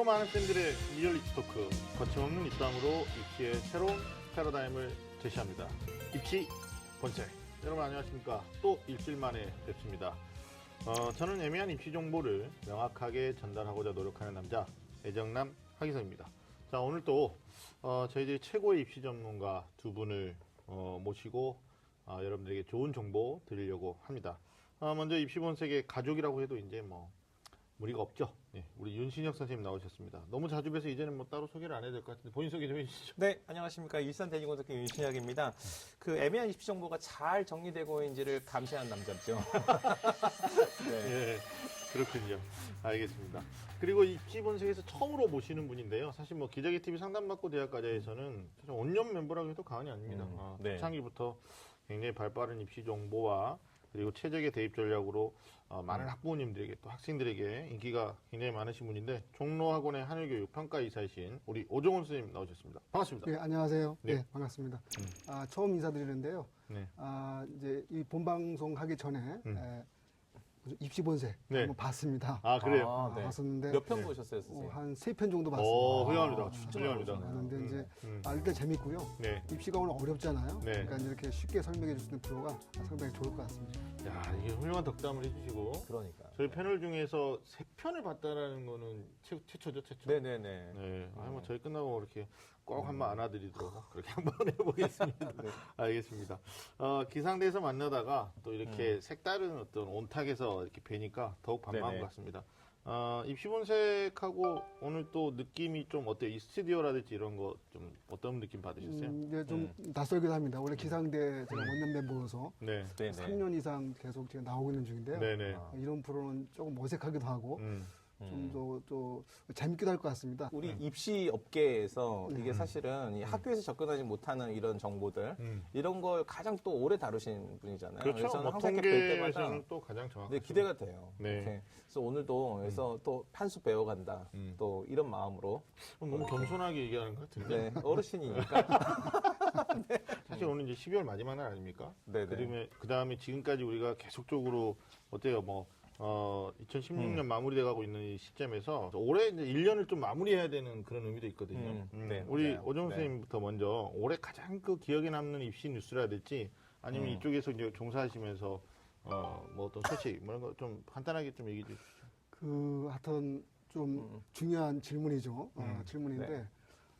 또 많은 쌤들의 리얼 입시 토크, 거침없는 입담으로 입시의 새로운 패러다임을 제시합니다. 입시 본색. 여러분 안녕하십니까? 또 일주일 만에 뵙습니다. 저는 애매한 입시 정보를 명확하게 전달하고자 노력하는 남자, 애정남 하기성입니다. 자, 오늘 또 저희들이 최고의 입시 전문가 두 분을 모시고 여러분들에게 좋은 정보 드리려고 합니다. 먼저 입시 본색의 가족이라고 해도 이제 뭐 무리가 없죠. 네, 우리 윤신혁 선생님 나오셨습니다. 너무 자주 뵈서 이제는 뭐 따로 소개를 안 해야 될 것 같은데 본인 소개 좀 해주시죠. 네, 안녕하십니까. 일산대니고등학교 윤신혁입니다. 그 애매한 입시 정보가 잘 정리되고 있는지를 감시하는 남자죠. 네. 예, 그렇군요. 알겠습니다. 그리고 입시 본색에서 처음으로 모시는 분인데요. 사실 뭐 기자기 TV 상담받고 대학과제에서는 사실 원년 멤버라고 해도 과언이 아닙니다. 네. 초창기부터 굉장히 발빠른 입시 정보와 그리고 최적의 대입 전략으로 많은 학부모님들에게 또 학생들에게 인기가 굉장히 많으신 분인데 종로학원의 한일교육 평가이사이신 우리 오종훈 선생님 나오셨습니다. 반갑습니다. 네, 안녕하세요. 네. 네, 반갑습니다. 처음 인사드리는데요. 네. 이제 이 본방송 하기 전에 입시 본색 네. 한번 봤습니다. 아, 그래요? 아, 네. 봤었는데 몇 편 보셨어요, 선생님? 한 3편 정도 봤습니다. 오, 훌륭합니다. 훌륭합니다. 봤는데 이제 일단 재밌고요. 네. 입시가 오늘 어렵잖아요. 네. 그러니까 이렇게 쉽게 설명해 줄 수 있는 프로가 상당히 좋을 것 같습니다. 야, 이게 훌륭한 덕담을 해주시고. 그러니까. 저희 패널 중에서 3편을 봤다라는 거는 최초죠, 최초. 네네네. 네. 뭐 저희 끝나고 이렇게 꼭 한번 안아드리도록 그렇게 한번 해보겠습니다. 네. 알겠습니다. 기상대에서 만나다가 또 이렇게 색다른 어떤 온탁에서 이렇게 뵈니까 더욱 반가운 네네. 것 같습니다. 입시본색하고 오늘 또 느낌이 좀 어때요? 이 스튜디오라든지 이런 거 좀 어떤 느낌 받으셨어요? 이제 좀 낯설기도 합니다. 원래 기상대 제가 원년 멤버로서 네. 네네. 3년 이상 계속 지금 나오고 있는 중인데요. 네네. 이런 프로는 조금 어색하기도 하고 좀 더 재밌기도 할 것 같습니다. 우리 입시 업계에서 이게 사실은 이 학교에서 접근하지 못하는 이런 정보들, 이런 걸 가장 또 오래 다루신 분이잖아요. 그렇죠. 그래서 뭐 항상 이렇게 뵐 때마다 통계에서는 또 가장 정확하죠. 네, 기대가 돼요. 네. 이렇게. 그래서 오늘도 그래서 또 판수 배워간다. 또 이런 마음으로. 너무 겸손하게 얘기하는 것 같은데. 네, 어르신이니까. 사실 오늘 이제 12월 마지막 날 아닙니까? 네네. 그 다음에 지금까지 우리가 계속적으로 어때요? 2016년 마무리돼 가고 있는 이 시점에서 올해 이제 1년을 좀 마무리해야 되는 그런 의미도 있거든요. 네, 우리 맞아요. 오정훈 네. 선생님부터 먼저 올해 가장 그 기억에 남는 입시 뉴스라든지 아니면 이쪽에서 이제 종사하시면서 뭐 어떤 소식 뭐 이런 거 좀 간단하게 좀 얘기해 주시죠. 하여튼 좀 중요한 질문이죠. 질문인데, 네.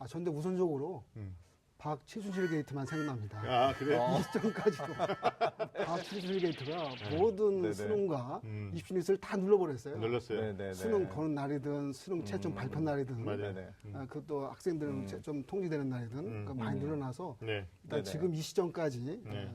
전데 우선적으로 박치순실 게이트만 생각납니다. 아, 그래? 이 시점까지도 박치순실 게이트가 모든 네네. 수능과 입시 뉴스를 다 눌러버렸어요. 눌렀어요. 네네네. 수능 보는 날이든 수능 최종 발표 날이든 맞아요. 네네. 그것도 학생들은 좀 통지되는 날이든 많이 늘어나서 네. 일단 네네. 지금 이 시점까지 네.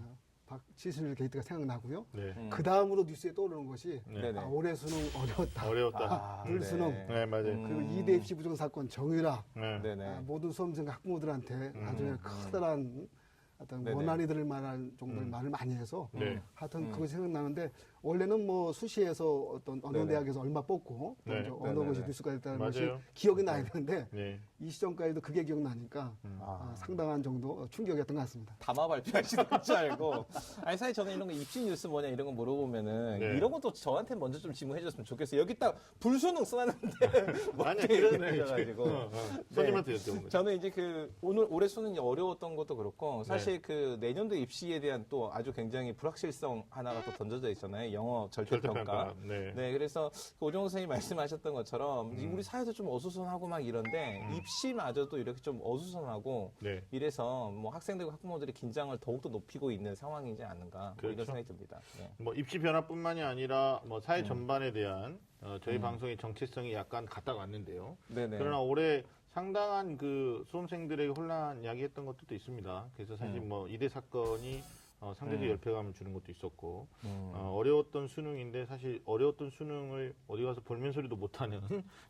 박치순실 게이트가 생각나고요. 네. 그 다음으로 뉴스에 떠오르는 것이 네네. 올해 수능 어려웠다. 어려웠다. 불수능. 네, 맞아요. 그리고 2대 입시 부정 사건 정유라. 네. 네네. 모든 수험생 학부모들한테 아주 커다란 어떤 네네. 원한이 들 만한 정도의 말을 많이 해서 네. 하여튼 그것이 생각나는데 원래는 뭐 수시에서 어떤 어느 네네. 대학에서 얼마 뽑고 또 네. 이제 어느 네네네. 것이 뉴스가 됐다는 것이 맞아요. 기억이 나야 되는데 네. 이 시점까지도 그게 기억나니까 상당한 정도 충격이었던 것 같습니다. 담화 발표하시는 줄 알고. 아니, 사실 저는 이런 거 입시 뉴스 뭐냐 이런 거 물어보면은 네. 이런 것도 저한테 먼저 좀 질문해 줬으면 좋겠어요. 여기 딱 불수능 써놨는데. 아니야, 이렇게 그러네. 얘기하셔가지고. 손님한테 여쭤본 저는 이제 올해 수능이 어려웠던 것도 그렇고, 사실 그 내년도 입시에 대한 또 아주 굉장히 불확실성 하나가 또 던져져 있잖아요. 영어 절대평가. 네. 그래서 그 오정훈 선생님이 말씀하셨던 것처럼 우리 사회도 좀 어수선하고 막 이런데 입시마저도 이렇게 좀 어수선하고 네. 이래서 뭐 학생들과 학부모들의 긴장을 더욱더 높이고 있는 상황이지 않는가 뭐 그렇죠. 이런 생각이 듭니다. 네. 뭐 입시 변화뿐만이 아니라 뭐 사회 전반에 대한 저희 방송의 정체성이 약간 갔다 왔는데요. 네네. 그러나 올해 상당한 그 수험생들에게 혼란 야기했던 것도 있습니다. 그래서 사실 뭐 이대 사건이 상대적 열패감을 주는 것도 있었고 어려웠던 수능인데 사실 어려웠던 수능을 어디 가서 볼멘 소리도 못하는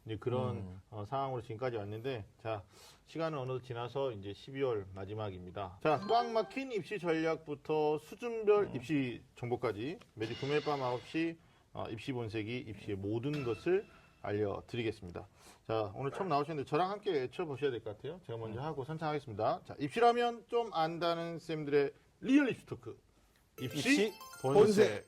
이제 그런 상황으로 지금까지 왔는데 자 시간은 어느덧 지나서 이제 12월 마지막입니다. 자 꽉 막힌 입시 전략부터 수준별 입시 정보까지 매주 금요일 밤 9시 입시 본색이 입시의 모든 것을 알려드리겠습니다. 자, 오늘 처음 나오셨는데 저랑 함께 외쳐보셔야 될 것 같아요. 제가 먼저 하고 선창하겠습니다. 자, 입시라면 좀 안다는 쌤들의 리얼 입시 토크. 입시 본색.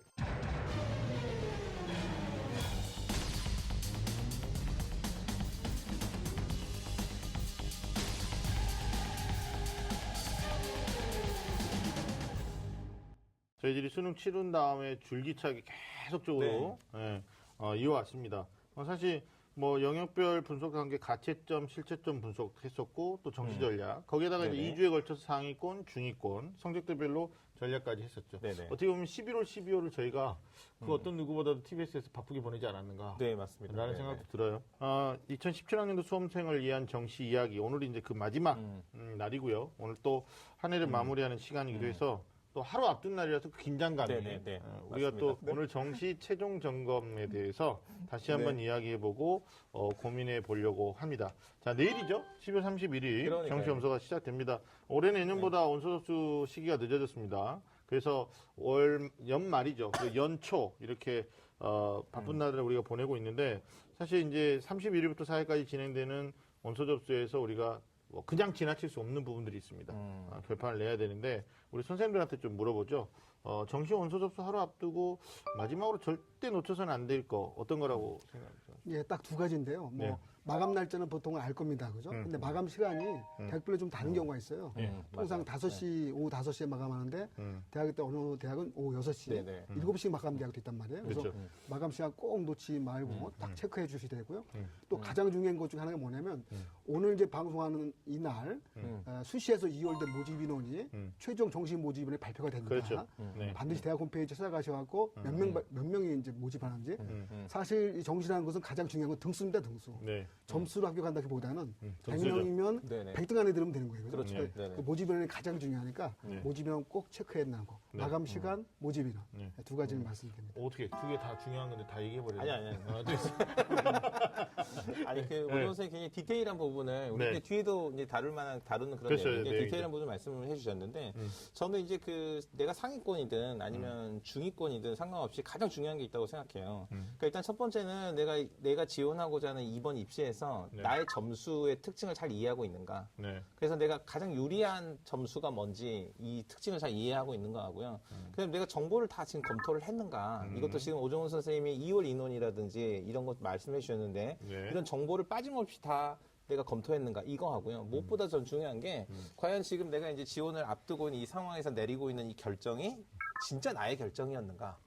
저희들이 수능 치른 다음에 줄기차게 계속적으로 이어왔습니다. 사실 뭐 영역별 분석 관계 가채점, 실채점 분석했었고 또 정시 전략 거기에다가 이제 네네. 2주에 걸쳐서 상위권, 중위권 성적대별로 전략까지 했었죠. 네네. 어떻게 보면 11월, 12월을 저희가 그 어떤 누구보다도 TBS에서 바쁘게 보내지 않았는가. 네, 맞습니다. 라는 네네. 생각도 들어요. 2017학년도 수험생을 위한 정시 이야기. 오늘이 이제 그 마지막 날이고요. 오늘 또 한 해를 마무리하는 시간이기도 해서 또 하루 앞둔 날이라서 그 긴장감이 네네네. 우리가 맞습니다. 또 오늘 정시 최종 점검에 대해서 다시 한번 이야기해보고 고민해 보려고 합니다. 자, 내일이죠. 12월 31일 그러니까요. 정시 점수가 시작됩니다. 올해 내년보다 원서 접수 시기가 늦어졌습니다. 그래서 연말이죠. 그리고 연초 이렇게 바쁜 날을 우리가 보내고 있는데 사실 이제 31일부터 4일까지 진행되는 원서 접수에서 우리가 뭐 그냥 지나칠 수 없는 부분들이 있습니다. 결판을 내야 되는데 우리 선생님들한테 좀 물어보죠. 정시 원서 접수 하루 앞두고 마지막으로 절대 놓쳐서는 안 될 거 어떤 거라고 생각하세요? 예, 딱 두 가지인데요. 뭐 네. 마감 날짜는 보통은 알 겁니다. 그죠? 근데 마감 시간이 대학별로 좀 다른 경우가 있어요. 통상 맞아요. 5시, 오후 5시에 마감하는데 대학 때 어느 대학은 오후 6시, 네네. 7시 마감 대학도 있단 말이에요. 그래서 그렇죠. 마감 시간 꼭 놓지 말고 딱 체크해 주셔야 되고요. 또 가장 중요한 것 중에 하나가 뭐냐면 오늘 이제 방송하는 이날 수시에서 2월된 모집 인원이 최종 정시 모집 인원이 발표가 됩니다. 그렇죠. 네. 반드시 대학 홈페이지 찾아가셔갖고 몇 명이 이제 모집하는지 사실 이 정시라는 것은 가장 중요한 건 등수입니다. 등수. 네. 점수로 합격한다기보다는 등수죠. 100명이면 네네. 100등 안에 들으면 되는 거예요. 그렇죠. 그러니까 네네. 그 모집 인원이 가장 중요하니까 네. 모집 인원 꼭 체크해야 된다는 거. 마감 시간, 모집 인원. 네. 두 가지를 말씀드립니다. 어떻게 두 개 다 중요한 건데 다 얘기해버려요? 아니. 또 있어요. 아니, 그, 오정 선생님이 굉장히 디테일한 부분을, 우리 네. 이제 뒤에도 이제 다루는 그런 그렇죠. 내용, 네, 디테일한 부분을 말씀을 해주셨는데, 저는 이제 그, 내가 상위권이든 아니면 중위권이든 상관없이 가장 중요한 게 있다고 생각해요. 그러니까 일단 첫 번째는 내가 지원하고자 하는 이번 입시에서 네. 나의 점수의 특징을 잘 이해하고 있는가. 네. 그래서 내가 가장 유리한 점수가 뭔지 이 특징을 잘 이해하고 있는 거 하고요. 그다음에 내가 정보를 다 지금 검토를 했는가. 이것도 지금 오정훈 선생님이 2월 인원이라든지 이런 것 말씀해 주셨는데 네. 이런 정보를 빠짐없이 다 내가 검토했는가 이거 하고요. 무엇보다 전 중요한 게 과연 지금 내가 이제 지원을 앞두고 있는 이 상황에서 내리고 있는 이 결정이 진짜 나의 결정이었는가.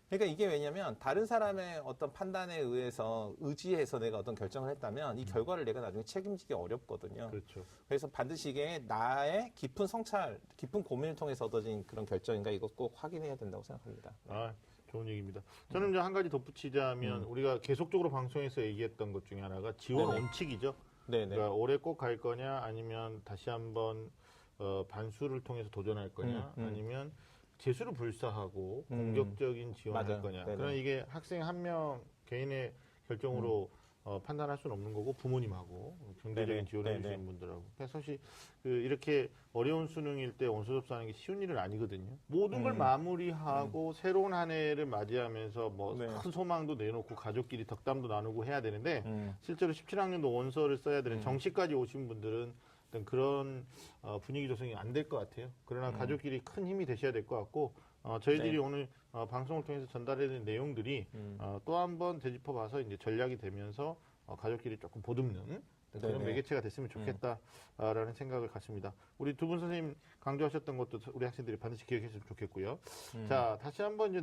그러니까 이게 왜냐면 다른 사람의 어떤 판단에 의해서 의지해서 내가 어떤 결정을 했다면 이 결과를 내가 나중에 책임지기 어렵거든요. 그렇죠. 그래서 반드시 이게 나의 깊은 성찰, 깊은 고민을 통해서 얻어진 그런 결정인가 이거 꼭 확인해야 된다고 생각합니다. 아, 좋은 얘기입니다. 저는 이제 한 가지 덧붙이자면 우리가 계속적으로 방송에서 얘기했던 것 중에 하나가 지원 네네. 원칙이죠. 네네. 그러니까 올해 꼭 갈 거냐 아니면 다시 한번 반수를 통해서 도전할 거냐 아니면 재수를 불사하고 공격적인 지원할 맞아요. 거냐. 네네. 그럼 이게 학생 한 명 개인의 결정으로 판단할 수는 없는 거고 부모님하고 경제적인 네네. 지원해 네네. 주시는 분들하고. 그래서 사실 이렇게 어려운 수능일 때 원서 접수하는 게 쉬운 일은 아니거든요. 모든 걸 마무리하고 새로운 한 해를 맞이하면서 뭐 네. 큰 소망도 내놓고 가족끼리 덕담도 나누고 해야 되는데 음. 실제로 17학년도 원서를 써야 되는 정시까지 오신 분들은 어떤 그런 분위기 조성이 안 될 것 같아요. 그러나 가족끼리 큰 힘이 되셔야 될 것 같고 저희들이 네. 오늘 방송을 통해서 전달해드린 내용들이 또 한 번 되짚어 봐서 이제 전략이 되면서 가족끼리 조금 보듬는 그런 네네. 매개체가 됐으면 좋겠다라는 생각을 갖습니다. 우리 두 분 선생님 강조하셨던 것도 우리 학생들이 반드시 기억했으면 좋겠고요. 자, 다시 한번 이제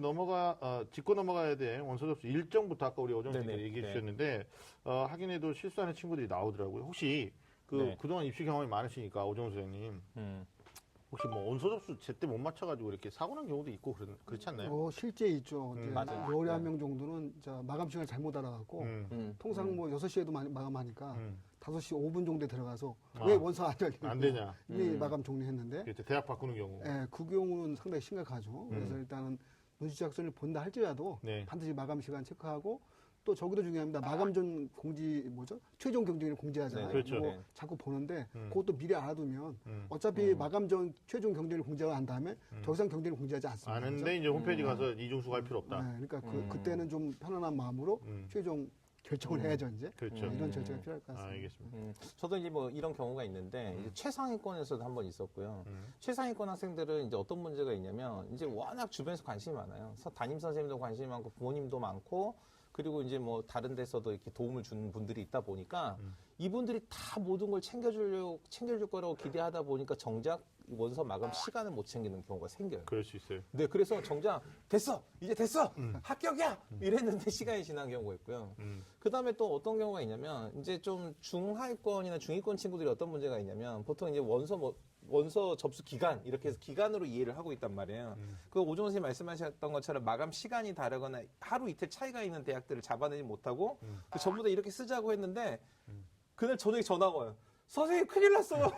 짚고 넘어가야 될 원서 접수 일정부터 아까 우리 오정 선생님이 네네. 얘기해 네. 주셨는데 확인해도 실수하는 친구들이 나오더라고요. 혹시 네. 그동안 입시 경험이 많으시니까 오정 선생님 혹시 뭐 원서 접수 제때 못 맞춰가지고 이렇게 사고 난 경우도 있고 그렇지 않나요? 실제 있죠. 이제 맞아요. 10월에 한 네. 명 정도는 마감 시간을 잘못 알아갖고 음. 통상 뭐 6시에도 마감하니까 5시 5분 정도에 들어가서 아. 왜 원서 안 열리냐. 안 되냐? 이미 마감 정리했는데 그렇죠. 대학 바꾸는 경우. 예, 그 경우는 상당히 심각하죠. 그래서 일단은 논술작전을 본다 할지라도 네. 반드시 마감 시간 체크하고 또 저기도 중요합니다. 마감 전 공지 최종 경쟁률 공지하잖아요. 네, 그렇죠. 그거 네. 자꾸 보는데 그것도 미리 알아두면 어차피 음. 마감 전 최종 경쟁률 공지하고 난 다음에 더 이상 경쟁률 공지하지 않습니다. 아는데 그죠? 이제 홈페이지 가서 이중수 갈 필요 없다. 네, 그러니까 그때는 좀 편안한 마음으로 최종 결정을 해야죠 이제. 그렇죠. 이런 절차가 필요할 것 같습니다. 알겠습니다. 저도 이제 뭐 이런 경우가 있는데 이제 최상위권에서도 한 번 있었고요. 최상위권 학생들은 이제 어떤 문제가 있냐면 이제 워낙 주변에서 관심이 많아요. 담임 선생님도 관심이 많고 부모님도 많고 그리고 이제 뭐 다른 데서도 이렇게 도움을 주는 분들이 있다 보니까 이분들이 다 모든 걸 챙겨줄 거라고 기대하다 보니까 정작 원서 마감 시간을 못 챙기는 경우가 생겨요. 그럴 수 있어요. 네, 그래서 정작 됐어, 이제 됐어, 합격이야 이랬는데 시간이 지난 경우가 있고요. 그 다음에 또 어떤 경우가 있냐면 이제 좀 중하위권이나 중위권 친구들이 어떤 문제가 있냐면 보통 이제 원서 접수 기간 이렇게 해서 기간으로 이해를 하고 있단 말이에요. 그 오종원 선생님 말씀하셨던 것처럼 마감 시간이 다르거나 하루 이틀 차이가 있는 대학들을 잡아내지 못하고 전부 다 이렇게 쓰자고 했는데 그날 저녁에 전화가 와요. 선생님 큰일 났어요.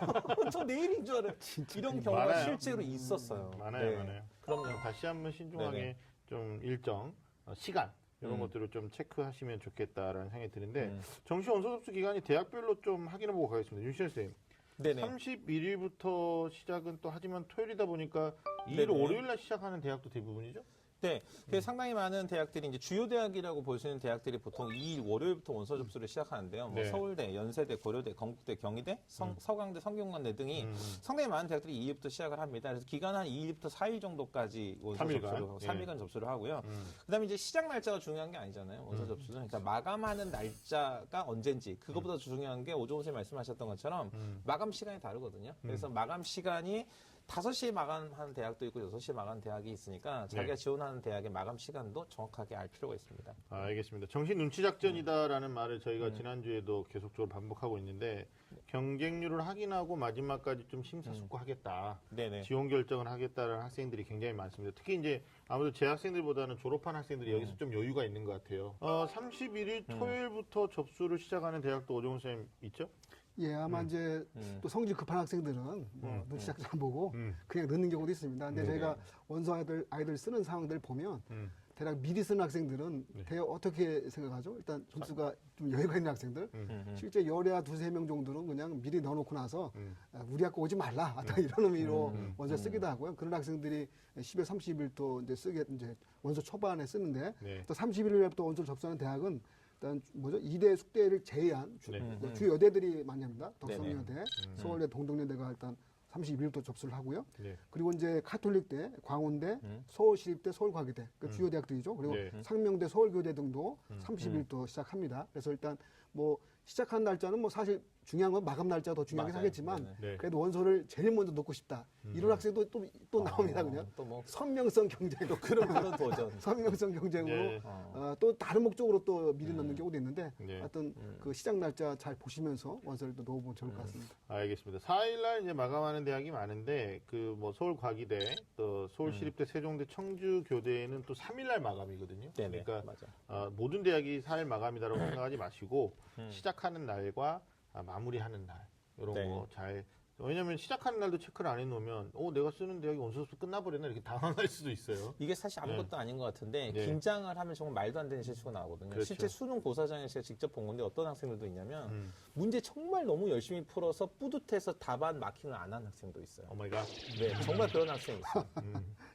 저 내일인 줄 알아요. 이런 경우가 많아요. 실제로 있었어요. 많아요, 네. 많아요. 그럼요. 다시 한번 신중하게 네네. 좀 일정, 시간 이런 것들을 좀 체크하시면 좋겠다라는 생각이 드는데 정시 원서 접수 기간이 대학별로 좀 확인해보고 가겠습니다. 윤시현 선생님. 네네. 31일부터 시작은 또 하지만 토요일이다 보니까 2일 네네. 월요일 날 시작하는 대학도 대부분이죠? 네, 그래서 상당히 많은 대학들이 이제 주요 대학이라고 볼 수 있는 대학들이 보통 2일 월요일부터 원서 접수를 시작하는데요. 뭐 네. 서울대, 연세대, 고려대, 건국대, 경희대, 서강대, 성균관대 등이 상당히 많은 대학들이 2일부터 시작을 합니다. 그래서 기간은 한 2일부터 4일 정도까지 원서 3일간? 접수를 하고 3일간 예. 접수를 하고요. 그다음에 이제 시작 날짜가 중요한 게 아니잖아요. 원서 접수는 그러니까 마감하는 날짜가 언젠지 그것보다 중요한 게 오종훈 선생님 말씀하셨던 것처럼 마감 시간이 다르거든요. 그래서 마감 시간이 5시에 마감하는 대학도 있고 6시에 마감하는 대학이 있으니까 자기가 지원하는 대학의 마감 시간도 정확하게 알 필요가 있습니다. 알겠습니다. 정신 눈치 작전이다라는 말을 저희가 지난주에도 계속적으로 반복하고 있는데 경쟁률을 확인하고 마지막까지 좀 심사숙고하겠다. 네네. 지원 결정을 하겠다라는 학생들이 굉장히 많습니다. 특히 이제 아무래도 재학생들보다는 졸업한 학생들이 여기서 좀 여유가 있는 것 같아요. 31일 토요일부터 접수를 시작하는 대학도 오종훈 선생님 있죠? 예, 아마 이제 또 성질 급한 학생들은 뭐 눈치 작전 보고 그냥 넣는 경우도 있습니다. 근데 저희가 원서 아이들 쓰는 상황들 보면 대략 미리 쓰는 학생들은 대략 어떻게 생각하죠? 일단 점수가 좀 여유가 있는 학생들 실제 열야 두세 명 정도는 그냥 미리 넣어놓고 나서 우리 학교 오지 말라 이런 의미로 원서 쓰기도 하고요. 그런 학생들이 10월 30일 또 이제 이제 원서 초반에 쓰는데 네. 또 31일부터 원서를 접수하는 대학은 일단 뭐죠? 2대 숙대를 제외한 네. 주여대들이 많이 합니다. 덕성여대, 서울대, 동덕여대가 일단 32일부터 접수를 하고요. 네. 그리고 이제 카톨릭대, 광운대, 서울시립대, 서울과기대, 그 주요 대학들이죠. 그리고 네. 상명대, 서울교대 등도 30일부터 시작합니다. 그래서 일단 뭐 시작한 날짜는 뭐 사실 중요한 건 마감 날짜가 더 중요하긴 맞아요. 하겠지만 네네. 네. 그래도 원서를 제일 먼저 넣고 싶다. 이런 학생도 또 나옵니다. 그냥 또 뭐 선명성 경쟁. 또 그런 도전. 선명성 경쟁으로 네. 또 다른 목적으로 또 미리 넣는 경우도 있는데 네. 하여튼 그 시작 날짜 잘 보시면서 원서를 또 넣어보면 좋을 것 같습니다. 알겠습니다. 4일날 이제 마감하는 대학이 많은데 그 뭐 서울과기대, 또 서울시립대, 세종대, 청주교대는 또 3일날 마감이거든요. 네네. 그러니까 맞아. 모든 대학이 4일 마감이다라고 생각하지 마시고 시작하는 날과 마무리하는 날 이런 네. 거 잘. 왜냐하면 시작하는 날도 체크를 안 해놓으면 내가 쓰는 대학이 원서 접수 끝나버렸나 이렇게 당황할 수도 있어요. 이게 사실 아무것도 아닌 것 같은데 네. 긴장을 하면 정말 말도 안 되는 실수가 나오거든요. 그렇죠. 실제 수능 고사장에서 제가 직접 본 건데 어떤 학생들도 있냐면 문제 정말 너무 열심히 풀어서 뿌듯해서 답안 마킹을 안 한 학생도 있어요. 오 마이 갓. 네, 정말 그런 학생이 있어요.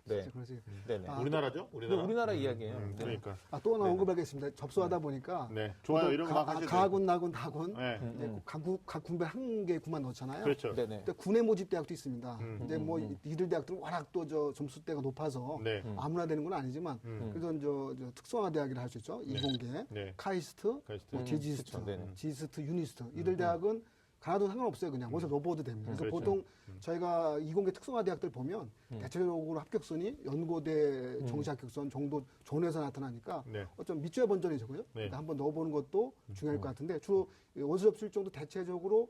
네, 그러지. 네네. 우리나라죠? 우리나라 이야기예요. 네. 그러니까. 또 하나 언급하겠습니다. 접수하다 보니까 네. 좋아요. 이런 거 막 하셔도 돼요. 가군, 나군, 다군 네. 이제 각 군별 한 개 구만 넣잖아요. 그렇죠. 네네. 근데 군의 모집 대학도 있습니다. 근데 뭐 이들 대학들은 워낙 또 저 점수대가 높아서 네. 아무나 되는 건 아니지만 그래서 저 특성화 대학이라 할 수 있죠. 이공계, 네. 카이스트, 카이스트. 뭐 제지스트, 그쵸, 네네. 지스트, 유니스트 이들 대학은 가나도 상관없어요. 그냥 먼저 넣어봐도 됩니다. 그래서 그렇죠. 보통 저희가 이공계 특성화 대학들 보면 대체적으로 합격선이 연고대 정시 합격선 정도 존에서 나타나니까 네. 좀 밑줄의 번전이죠, 그죠? 네. 그러니까 한번 넣어보는 것도 중요할 것 같은데 주로 원서 접수 일정도 대체적으로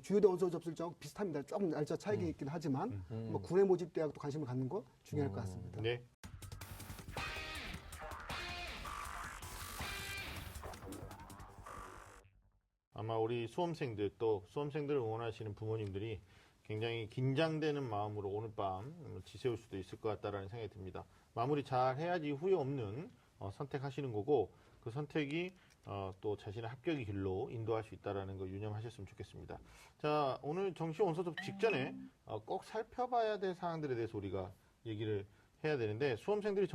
주요대 원서 접수 일정하고 비슷합니다. 조금 날짜 차이가 있긴 하지만 뭐 군의 모집 대학도 관심을 갖는 거 중요할 것 같습니다. 네. 아마 우리 수험생들 또 수험생들을 응원하시는 부모님들이 굉장히 긴장되는 마음으로 오늘 밤 지새울 수도 있을 것 같다라는 생각이 듭니다. 마무리 잘 해야지 후회 없는 선택하시는 거고 그 선택이 또 자신의 합격의 길로 인도할 수 있다라는 거 유념하셨으면 좋겠습니다. 자, 오늘 정시 원서 접수 직전에 꼭 살펴봐야 될 사항들에 대해서 우리가 얘기를 해야 되는데 수험생들이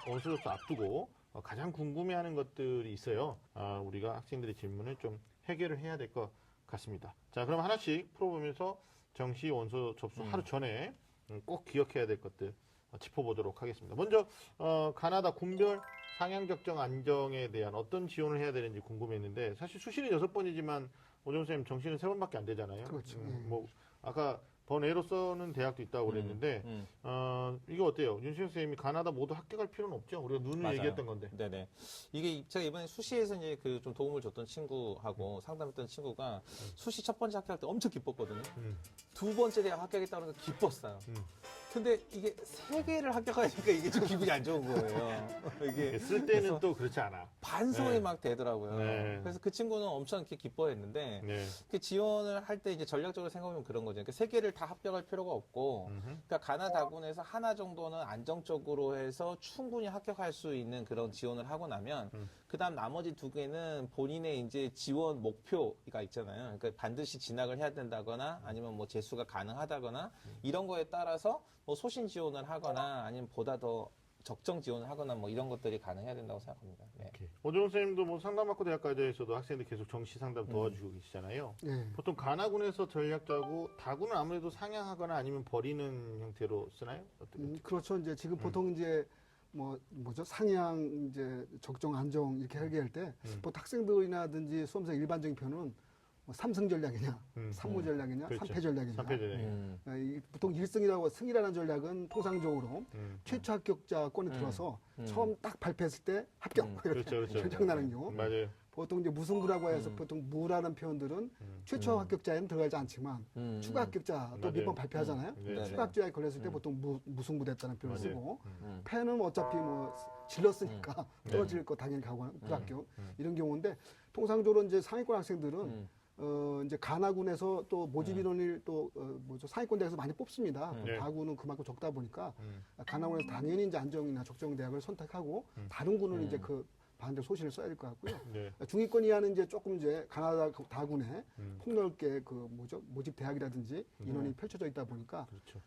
원서 접수 앞두고 가장 궁금해하는 것들이 있어요. 우리가 학생들의 질문을 좀 해결을 해야 될 것 같습니다. 자, 그럼 하나씩 풀어보면서 정시 원서 접수 하루 전에 꼭 기억해야 될 것들 짚어보도록 하겠습니다. 먼저 가나다 군별 상향 적정 안정에 대한 어떤 지원을 해야 되는지 궁금했는데 사실 수시는 6번이지만 오정 선생님 정시는 3번밖에 안 되잖아요. 그렇죠. 뭐 아까 번외로 써는 대학도 있다고 그랬는데 이거 어때요? 윤시영 선생님이 가나다 모두 합격할 필요는 없죠. 우리가 눈을 맞아요. 얘기했던 건데. 네네. 이게 제가 이번에 수시에서 이제 그 좀 도움을 줬던 친구하고 상담했던 친구가 수시 첫 번째 합격할 때 엄청 기뻤거든요. 두 번째 대학 합격했다고 해서 기뻤어요. 근데 이게 세 개를 합격하니까 이게 좀 기분이 안 좋은 거예요. 이게 쓸 때는 또 그렇지 않아. 반성이 네. 막 되더라고요. 네. 그래서 그 친구는 엄청 이렇게 기뻐했는데 네. 그 지원을 할 때 이제 전략적으로 생각하면 그런 거죠. 그러니까 세 개를 다 합격할 필요가 없고, 그러니까 가나다군에서 하나 정도는 안정적으로 해서 충분히 합격할 수 있는 그런 지원을 하고 나면, 그다음 나머지 두 개는 본인의 이제 지원 목표가 있잖아요. 그러니까 반드시 진학을 해야 된다거나 아니면 뭐 재수가 가능하다거나 이런 거에 따라서 뭐 소신 지원을 하거나 아니면 보다 더 적정 지원을 하거나 뭐 이런 것들이 가능해야 된다고 생각합니다. 네. 오종훈 선생님도 뭐 상담받고 대학가에서도 학생들 계속 정시 상담 도와주고 계시잖아요. 네. 보통 가나군에서 전략 짜고 다군은 아무래도 상향하거나 아니면 버리는 형태로 쓰나요? 어떻게? 그렇죠. 이제 지금 보통 이제 뭐죠? 상향, 이제 적정, 안정 이렇게 설계할 때 보통 학생들이나든지 수험생 일반적인 표현은 뭐 3승 전략이냐, 3무 전략이냐, 그렇죠. 3패 전략이냐. 3패 전략. 보통 1승이라고 승이라는 전략은 통상적으로 최초 합격자권에 들어서 처음 딱 발표했을 때 합격 이렇게 그렇죠, 그렇죠. 결정나는 경우. 맞아요. 보통 이제 무승부라고 해서 보통 무라는 표현들은 최초 합격자에는 들어가지 않지만 추가 합격자 또 몇 맞아요. 번 발표하잖아요. 네. 추가 합격자에 걸렸을 때 보통 무승부 됐다는 표현을 맞아요. 쓰고 패는 어차피 뭐 질렀으니까 떨어질 거 당연히 가고 불합격 이런 경우인데 통상적으로 이제 상위권 학생들은 이제 가나군에서 또 모집 인원을 또 뭐죠 상위권 대학에서 많이 뽑습니다. 네. 다군은 그만큼 적다 보니까 가나군에서 당연히 이제 안정이나 적정 대학을 선택하고 다른 군은 이제 그 반대로 소신을 써야 될 것 같고요. 네. 중위권 이하는 이제 조금 이제 가나다 다군에 폭넓게 그 뭐죠 모집 대학이라든지 인원이 펼쳐져 있다 보니까 그렇죠.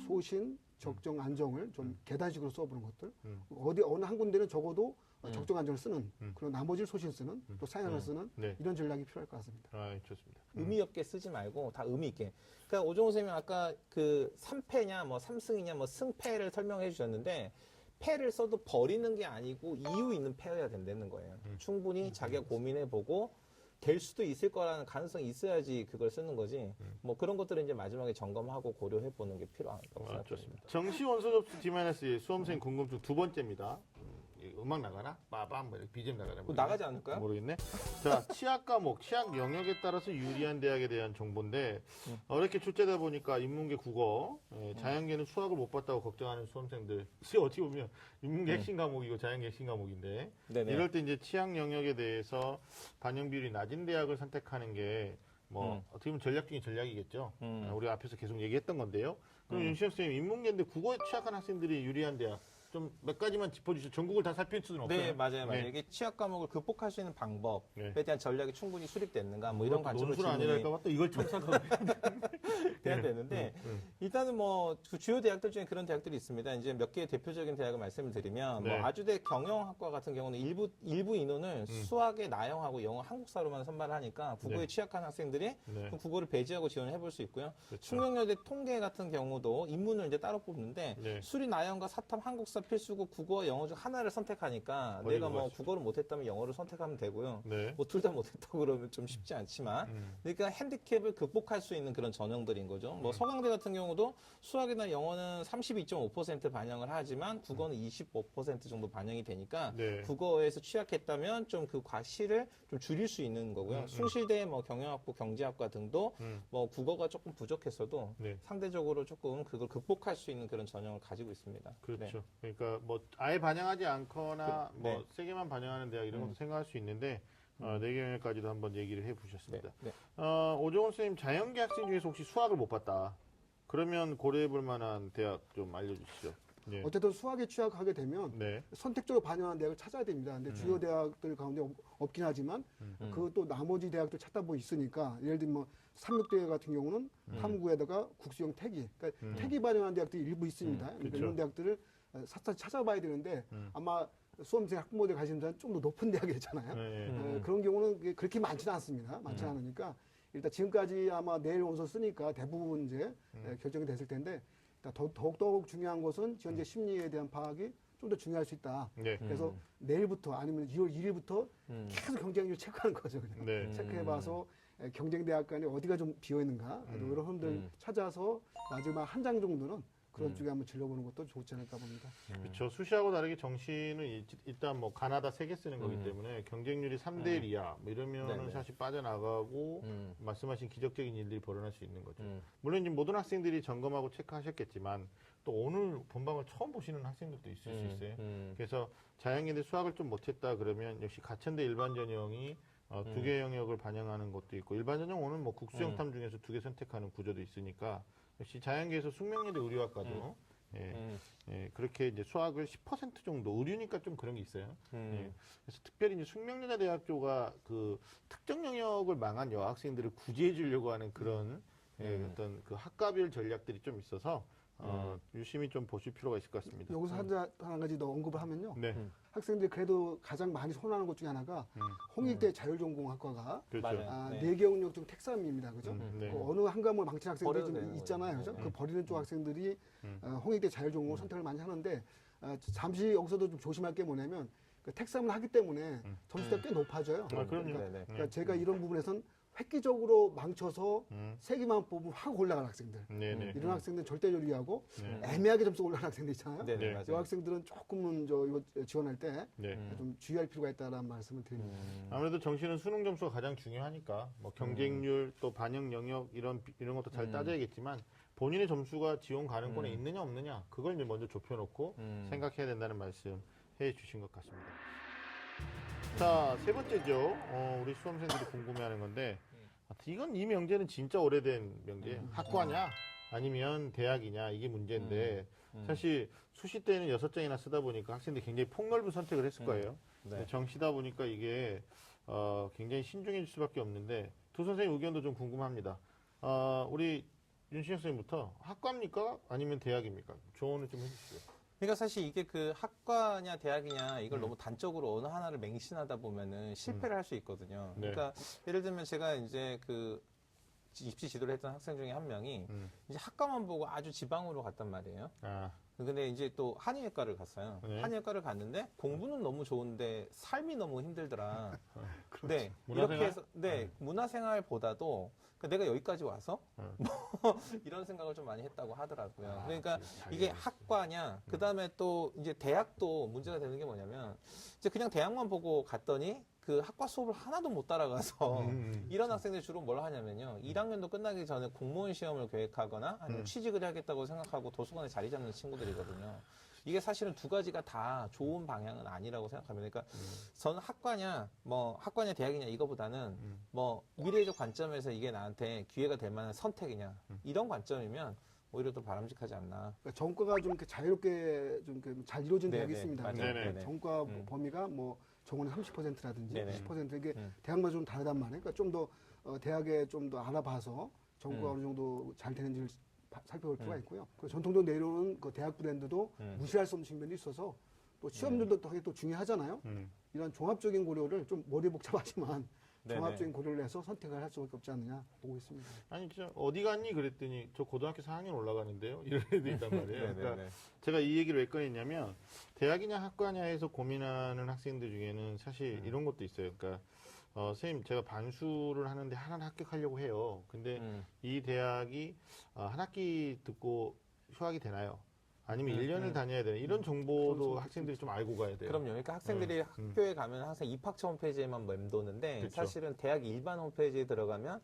소신, 적정, 안정을 좀 계단식으로 써보는 것들. 어느 한 군데는 적어도 적정 안정을 쓰는 그런 나머지를 소신 쓰는 또 상향을 쓰는 네. 이런 전략이 필요할 것 같습니다. 아, 좋습니다. 의미 없게 쓰지 말고 다 의미 있게. 그러니까 오종호 선생님이 아까 그 3패냐 뭐 3승이냐 뭐 승패를 설명해 주셨는데 패를 써도 버리는 게 아니고 이유 있는 패여야 된다는 거예요. 충분히 자기가 고민해보고 될 수도 있을 거라는 가능성이 있어야지 그걸 쓰는 거지. 뭐 그런 것들은 이제 마지막에 점검하고 고려해보는 게 필요하다고 좋습니다. 생각합니다. 정시 원서 접수 D-1 수험생 궁금증 두 번째입니다. 음악 나가나? 빠밤 뭐 이렇게 BGM 나가나? 그거 나가지 않을까요? 모르겠네. 자, 치학 과목, 치학 영역에 따라서 유리한 대학에 대한 정보인데 어렵게 출제다 보니까 인문계 국어, 자연계는 수학을 못 봤다고 걱정하는 수험생들. 어떻게 보면 인문계 핵심 과목이고 자연계 핵심 과목인데 네네. 이럴 때 이제 치학 영역에 대해서 반영 비율이 낮은 대학을 선택하는 게 뭐 어떻게 보면 전략적인 전략이겠죠. 우리 앞에서 계속 얘기했던 건데요. 그럼 윤시영 선생님 인문계인데 국어에 취약한 학생들이 유리한 대학 좀 몇 가지만 짚어주시죠. 전국을 다 살필 수는 없어요. 네, 맞아요. 네. 이게 취약 과목을 극복할 수 있는 방법에 네. 대한 전략이 충분히 수립됐는가, 뭐 이런 관점으로 논술 질문이 아니랄까 봐 또 이걸 첨삭하고 돼야 되는데 일단은 뭐 그 주요 대학들 중에 그런 대학들이 있습니다. 이제 몇 개의 대표적인 대학을 말씀을 드리면 네. 뭐 아주대 경영학과 같은 경우는 일부 인원을 수학에 나영하고 영어 한국사로만 선발하니까 국어에 네. 취약한 학생들이 네. 그럼 국어를 배제하고 지원을 해볼 수 있고요. 그렇죠. 충명여대 통계 같은 경우도 인문을 이제 따로 뽑는데 네. 수리 나영과 사탐 한국사 필수고 국어 영어 중 하나를 선택하니까 어디로 내가 뭐 가시죠? 국어를 못했다면 영어를 선택하면 되고요. 네. 뭐 둘 다 못했다고 그러면 좀 쉽지 않지만 그러니까 핸디캡을 극복할 수 있는 그런 전형들인 거죠. 뭐 서강대 같은 경우도 수학이나 영어는 32.5% 반영을 하지만 국어는 25% 정도 반영이 되니까 네. 국어에서 취약했다면 좀 그 과실을 좀 줄일 수 있는 거고요. 숭실대 뭐 경영학부 경제학과 등도 뭐 국어가 조금 부족했어도 네. 상대적으로 조금 그걸 극복할 수 있는 그런 전형을 가지고 있습니다. 그렇죠. 그러니까 뭐 아예 반영하지 않거나 그, 뭐 네. 세 개만 반영하는 대학 이런 것도 생각할 수 있는데 네 개까지도 한번 얘기를 해보셨습니다. 네. 오종훈 선생님 자연계 학생 중에서 혹시 수학을 못 봤다. 그러면 고려해볼 만한 대학 좀 알려주시죠. 네. 어쨌든 수학에 취약하게 되면 네. 선택적으로 반영하는 대학을 찾아야 됩니다. 근데 주요 대학들 가운데 없긴 하지만 그 또 나머지 대학들 찾다 보면 있으니까 예를 들면 뭐 삼육대 같은 경우는 탐구에다가 국수형 태기, 그러니까 태기 반영한 대학들이 일부 있습니다. 그러니까 그렇죠. 이런 대학들을 사실 찾아봐야 되는데 아마 수험생 학부모들 가시는 데는 좀 더 높은 대학이잖아요. 네. 그런 경우는 그렇게 많지는 않습니다. 많지 않으니까 일단 지금까지 아마 내일 원서 쓰니까 대부분 이제 결정이 됐을 텐데 더욱 중요한 것은 현재 심리에 대한 파악이 좀 더 중요할 수 있다. 네. 그래서 내일부터 아니면 2월 1일부터 계속 경쟁률 체크하는 거죠. 그냥. 네. 체크해봐서 경쟁 대학 간에 어디가 좀 비어 있는가 이런 흐름들 찾아서 마지막 한 장 정도는 그런 쪽에 한번 질러보는 것도 좋지 않을까 봅니다. 그렇죠. 수시하고 다르게 정시는 일단 뭐 가나다 3개 쓰는 거기 때문에 경쟁률이 3대 1이야. 뭐 이러면은 네네. 사실 빠져나가고 말씀하신 기적적인 일들이 벌어날 수 있는 거죠. 음. 물론 이제 모든 학생들이 점검하고 체크하셨겠지만 또 오늘 본방을 처음 보시는 학생들도 있을 수 있어요. 그래서 자연계대 수학을 좀 못했다 그러면 역시 가천대 일반 전형이 두 개 영역을 반영하는 것도 있고 일반 전형 오늘 뭐 국수영탐 중에서 2개 선택하는 구조도 있으니까 역시 자연계에서 숙명여대 의료학과도 예, 그렇게 이제 수학을 10% 정도 의류니까 좀 그런 게 있어요. 예, 그래서 특별히 이제 숙명여자대학교가 그 특정 영역을 망한 여학생들을 구제해 주려고 하는 그런 예, 어떤 그 학과별 전략들이 좀 있어서 유심히 좀 보실 필요가 있을 것 같습니다. 여기서 한 가지 더 언급을 하면요. 네, 학생들이 그래도 가장 많이 선호하는 것 중에 하나가 홍익대 자율전공학과가 그렇죠. 맞아요. 네. 4개 영역 중 택삼입니다. 그죠? 네. 그 어느 한 과목을 망친 학생들이 버려도 좀 되는 있잖아요. 거죠. 그죠? 그 버리는 쪽 학생들이 홍익대 자율전공을 선택을 많이 하는데 잠시 여기서도 좀 조심할 게 뭐냐면 그 택삼을 하기 때문에 점수가 꽤 높아져요. 아, 그럼요. 네네. 그러니까 제가 이런 부분에선 획기적으로 망쳐서 세 개만 뽑으면 확 올라가는 학생들. 네네. 이런 학생들은 절대 요리하고 네. 애매하게 점수 올라가는 학생들 있잖아요. 네네. 네. 맞아요. 이 학생들은 조금은 이거 지원할 때 좀 네. 주의할 필요가 있다는 말씀을 드립니다. 아무래도 정시는 수능 점수가 가장 중요하니까 뭐 경쟁률 또 반영 영역 이런 것도 잘 따져야겠지만 본인의 점수가 지원 가능권에 있느냐 없느냐 그걸 이제 먼저 좁혀놓고 생각해야 된다는 말씀 해주신 것 같습니다. 자, 세 번째죠. 우리 수험생들이 궁금해하는 건데 이건 이 명제는 진짜 오래된 명제예요. 학과냐 아니면 대학이냐 이게 문제인데 사실 수시 때는 6장이나 쓰다 보니까 학생들이 굉장히 폭넓은 선택을 했을 거예요. 네. 정시다 보니까 이게 굉장히 신중해질 수밖에 없는데 두 선생님 의견도 좀 궁금합니다. 우리 윤신혁 선생님부터 학과입니까 아니면 대학입니까? 조언을 좀 해주시죠. 그러니까 사실 이게 그 학과냐 대학이냐 이걸 너무 단적으로 어느 하나를 맹신하다 보면은 실패를 할 수 있거든요. 네. 그러니까 예를 들면 제가 이제 그 입시 지도를 했던 학생 중에 한 명이 이제 학과만 보고 아주 지방으로 갔단 말이에요. 아, 근데 이제 또 한의학과를 갔어요. 네. 한의학과를 갔는데 공부는 너무 좋은데 삶이 너무 힘들더라. 네, 문화생활? 이렇게 해서 문화생활보다도 그러니까 내가 여기까지 와서 뭐 이런 생각을 좀 많이 했다고 하더라고요. 그러니까 이게 학과냐, 그 다음에 또 이제 대학도 문제가 되는 게 뭐냐면 이제 그냥 대학만 보고 갔더니 그 학과 수업을 하나도 못 따라가서 이런 학생들이 주로 뭘 하냐면요. 1학년도 끝나기 전에 공무원 시험을 계획하거나 아니면 취직을 해야겠다고 생각하고 도서관에 자리 잡는 친구들이거든요. 이게 사실은 두 가지가 다 좋은 방향은 아니라고 생각합니다. 그러니까 저는 학과냐 대학이냐 이거보다는 뭐 미래적 관점에서 이게 나한테 기회가 될 만한 선택이냐 이런 관점이면 오히려 더 바람직하지 않나. 그러니까 전과가 좀 이렇게 자유롭게 좀 잘 이루어진 대학이 있습니다. 맞아요. 네네. 네네. 전과 범위가 뭐 정원의 30%라든지 네네. 10% 이게 대학마다 좀 다르단 말이에요. 그러니까 좀 더 대학에 좀 더 알아봐서 전과가 어느 정도 잘 되는지를 살펴볼 필요가 있고요. 그 전통적으로 내려오는 그 대학 브랜드도 무시할 수 없는 측면이 있어서 또 시험률도 되게 또 중요하잖아요. 이런 종합적인 고려를 좀 머리 복잡하지만 네네. 종합적인 고려를 해서 선택을 할 수밖에 없지 않느냐 보고 있습니다. 아니 진짜 어디 갔니 그랬더니 저 고등학교 4학년 올라가는데요 이런 애도 있단 말이에요. 네네네. 그러니까 제가 이 얘기를 왜 꺼냈냐면 대학이냐 학과냐에서 고민하는 학생들 중에는 사실 이런 것도 있어요. 그러니까 선생님 제가 반수를 하는데 하나는 합격하려고 해요. 근데 이 대학이 한 학기 듣고 휴학이 되나요? 아니면 1년을 다녀야 되나? 이런 정보도 학생들이 좀 알고 가야 돼요. 그럼요. 그러니까 학생들이 학교에 가면 항상 입학처 홈페이지에만 맴도는데 그쵸. 사실은 대학 일반 홈페이지에 들어가면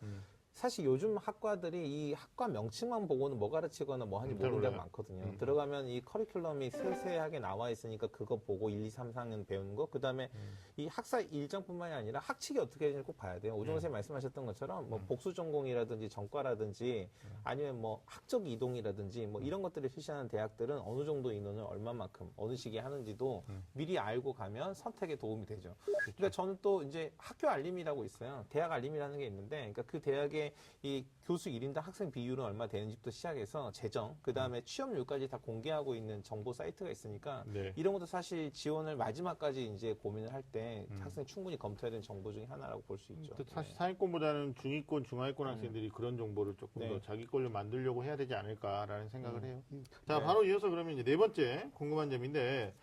사실 요즘 학과들이 이 학과 명칭만 보고는 뭐 가르치거나 뭐 하는지 모르는 데가 많거든요. 들어가면 이 커리큘럼이 세세하게 나와 있으니까 그거 보고 1, 2, 3, 4학년 배우는 거. 그다음에 이 학사 일정뿐만이 아니라 학칙이 어떻게 되는지 꼭 봐야 돼요. 오종 선생님 말씀하셨던 것처럼 뭐 복수 전공이라든지 전과라든지 아니면 뭐 학적 이동이라든지 뭐 이런 것들을 실시하는 대학들은 어느 정도 인원을 얼마만큼 어느 시기에 하는지도 미리 알고 가면 선택에 도움이 되죠. 그러니까 저는 또 이제 학교 알림이라고 있어요. 대학 알림이라는 게 있는데 그러니까 그 대학의 이게 이 교수 1인당 학생 비율은 얼마 되는지부터 시작해서 재정, 그 다음에 취업률까지 다 공개하고 있는 정보 사이트가 있으니까 네. 이런 것도 사실 지원을 마지막까지 이제 고민을 할 때 학생이 충분히 검토해야 되는 정보 중에 하나라고 볼 수 있죠. 사실 상위권보다는 중위권, 중하위권 학생들이 그런 정보를 조금 네. 더 자기 걸로 만들려고 해야 되지 않을까라는 생각을 해요. 자, 네. 바로 이어서 그러면 이제 네 번째 궁금한 점인데,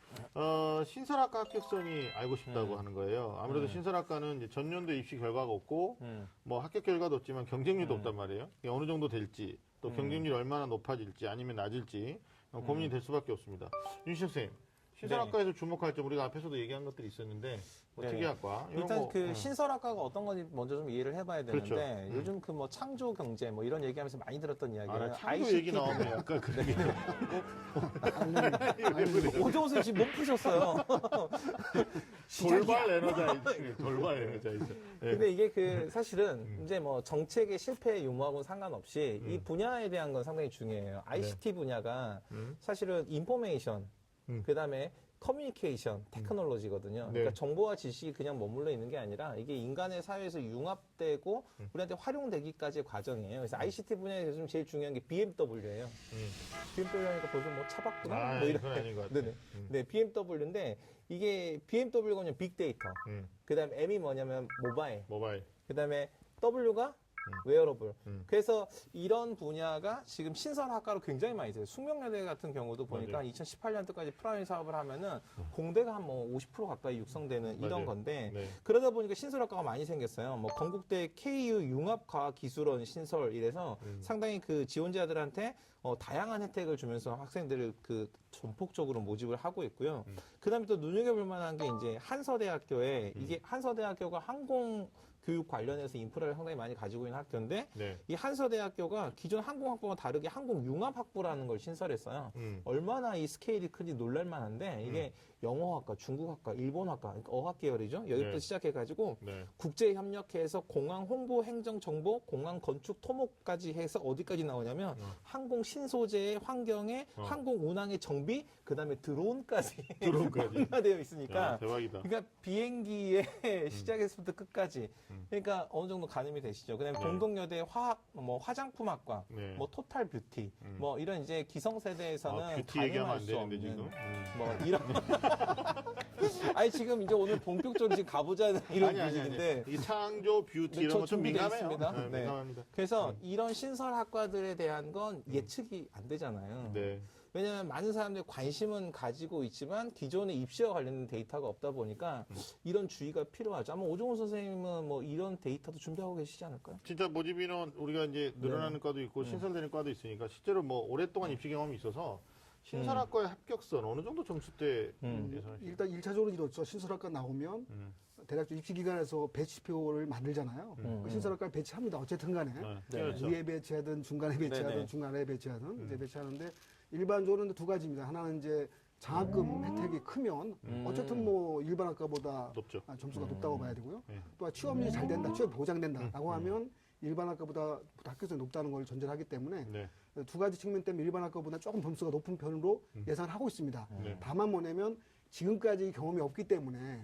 신설학과 합격선이 알고 싶다고 하는 거예요. 아무래도 신설학과는 이제 전년도 입시 결과가 없고, 뭐 합격 결과도 없지만 경쟁률도 없단 말이에요. 이게 어느 정도 될지, 또 경쟁률이 얼마나 높아질지 아니면 낮을지 고민이 될 수밖에 없습니다. 윤시 선생님, 신설학과에서 주목할 점 우리가 앞에서도 얘기한 것들이 있었는데, 뭐 네네. 특이학과 이런 일단 거, 그 신설학과가 어떤 건지 먼저 좀 이해를 해봐야 되는데 그렇죠. 요즘 그 뭐 창조 경제 뭐 이런 얘기하면서 많이 들었던 이야기는 나 창조 얘기 나오면 약간 그런 게 오정호 선생 지금 못 푸셨어요. 돌발 에너자이즈, 돌발 에너자이즈. 네. 근데 이게 그 사실은 이제 뭐 정책의 실패 유무하고는 상관없이 이 분야에 대한 건 상당히 중요해요. ICT 분야가 사실은 인포메이션, 그다음에 커뮤니케이션, 테크놀로지거든요. 네. 그러니까 정보와 지식이 그냥 머물러 있는 게 아니라 이게 인간의 사회에서 융합되고 우리한테 활용되기까지의 과정이에요. 그래서 ICT 분야에서 좀 제일 중요한 게 BMW예요. BMW 하니까 벌써 뭐 차박구나? 뭐 이런. 그건 아닌 것 같아요. 네네. 네, BMW인데 이게 BMW가 뭐냐면 빅데이터. 그다음에 M이 뭐냐면 모바일. 그다음에 W가 웨어러블. 그래서 이런 분야가 지금 신설학과로 굉장히 많이 있어요. 숙명여대 같은 경우도 보니까 맞아요. 2018년도까지 프라임 사업을 하면은 공대가 한 뭐 50% 가까이 육성되는 이런 맞아요. 건데 네. 그러다 보니까 신설학과가 많이 생겼어요. 뭐 건국대 KU 융합과학기술원 신설 이래서 상당히 그 지원자들한테 다양한 혜택을 주면서 학생들을 그 전폭적으로 모집을 하고 있고요. 그다음에 또 눈여겨볼 만한 게 이제 한서대학교에 이게 한서대학교가 항공 교육 관련해서 인프라를 상당히 많이 가지고 있는 학교인데 네. 이 한서대학교가 기존 항공학부와 다르게 항공융합학부라는 걸 신설했어요. 얼마나 이 스케일이 큰지 놀랄만한데 이게 영어학과, 중국학과, 일본학과, 그러니까 어학 계열이죠. 여기부터 네. 시작해가지고 네. 국제 협력해서 공항 홍보, 행정 정보, 공항 건축 토목까지 해서 어디까지 나오냐면 항공 신소재의 환경에 항공 운항의 정비, 그다음에 드론까지 되어 있으니까 야, 대박이다. 그러니까 비행기의 시작에서부터 끝까지 그러니까 어느 정도 가늠이 되시죠. 그다음에 네. 동덕여대 화학, 뭐 화장품학과, 네. 뭐 토탈 뷰티, 뭐 이런 이제 기성세대에서는 뷰티 얘기하면 가늠할 안 수 되는데 없는 지금. 뭐 이런 아니 지금 이제 오늘 본격적으로 지금 가보자는 이런 분위기인데 이 창조 뷰티 네, 이런 저 거 좀 준비돼 민감해요. 있습니다. 네, 네. 민감합니다. 그래서 이런 신설학과들에 대한 건 예측이 안 되잖아요. 네. 왜냐하면 많은 사람들이 관심은 가지고 있지만 기존의 입시와 관련된 데이터가 없다 보니까 이런 주의가 필요하죠. 아마 오종호 선생님은 뭐 이런 데이터도 준비하고 계시지 않을까요? 진짜 모집 인원 우리가 이제 늘어나는 과도 있고 신설되는 과도 있으니까 실제로 뭐 오랫동안 입시 경험이 있어서 신설학과의 합격선 어느 정도 점수대 예상하시나요? 일단 1차적으로 이렇죠. 신설학과 나오면 대략 입시기관에서 배치표를 만들잖아요. 그 신설학과를 배치합니다. 어쨌든 간에. 그렇죠. 위에 배치하든 중간에 배치하든 네네. 중간에 배치하든 이제 배치하는데 일반적으로는 두 가지입니다. 하나는 이제 장학금 혜택이 크면 어쨌든 뭐 일반 학과보다 높죠. 점수가 높다고 봐야 되고요. 네. 또 취업률이 잘 된다, 취업 보장된다라고 하면 일반 학과보다 합격선이 높다는 걸 전제를 하기 때문에 네. 두 가지 측면 때문에 일반 학과보다 조금 점수가 높은 편으로 예상을 하고 있습니다. 네. 다만 뭐냐면 지금까지 경험이 없기 때문에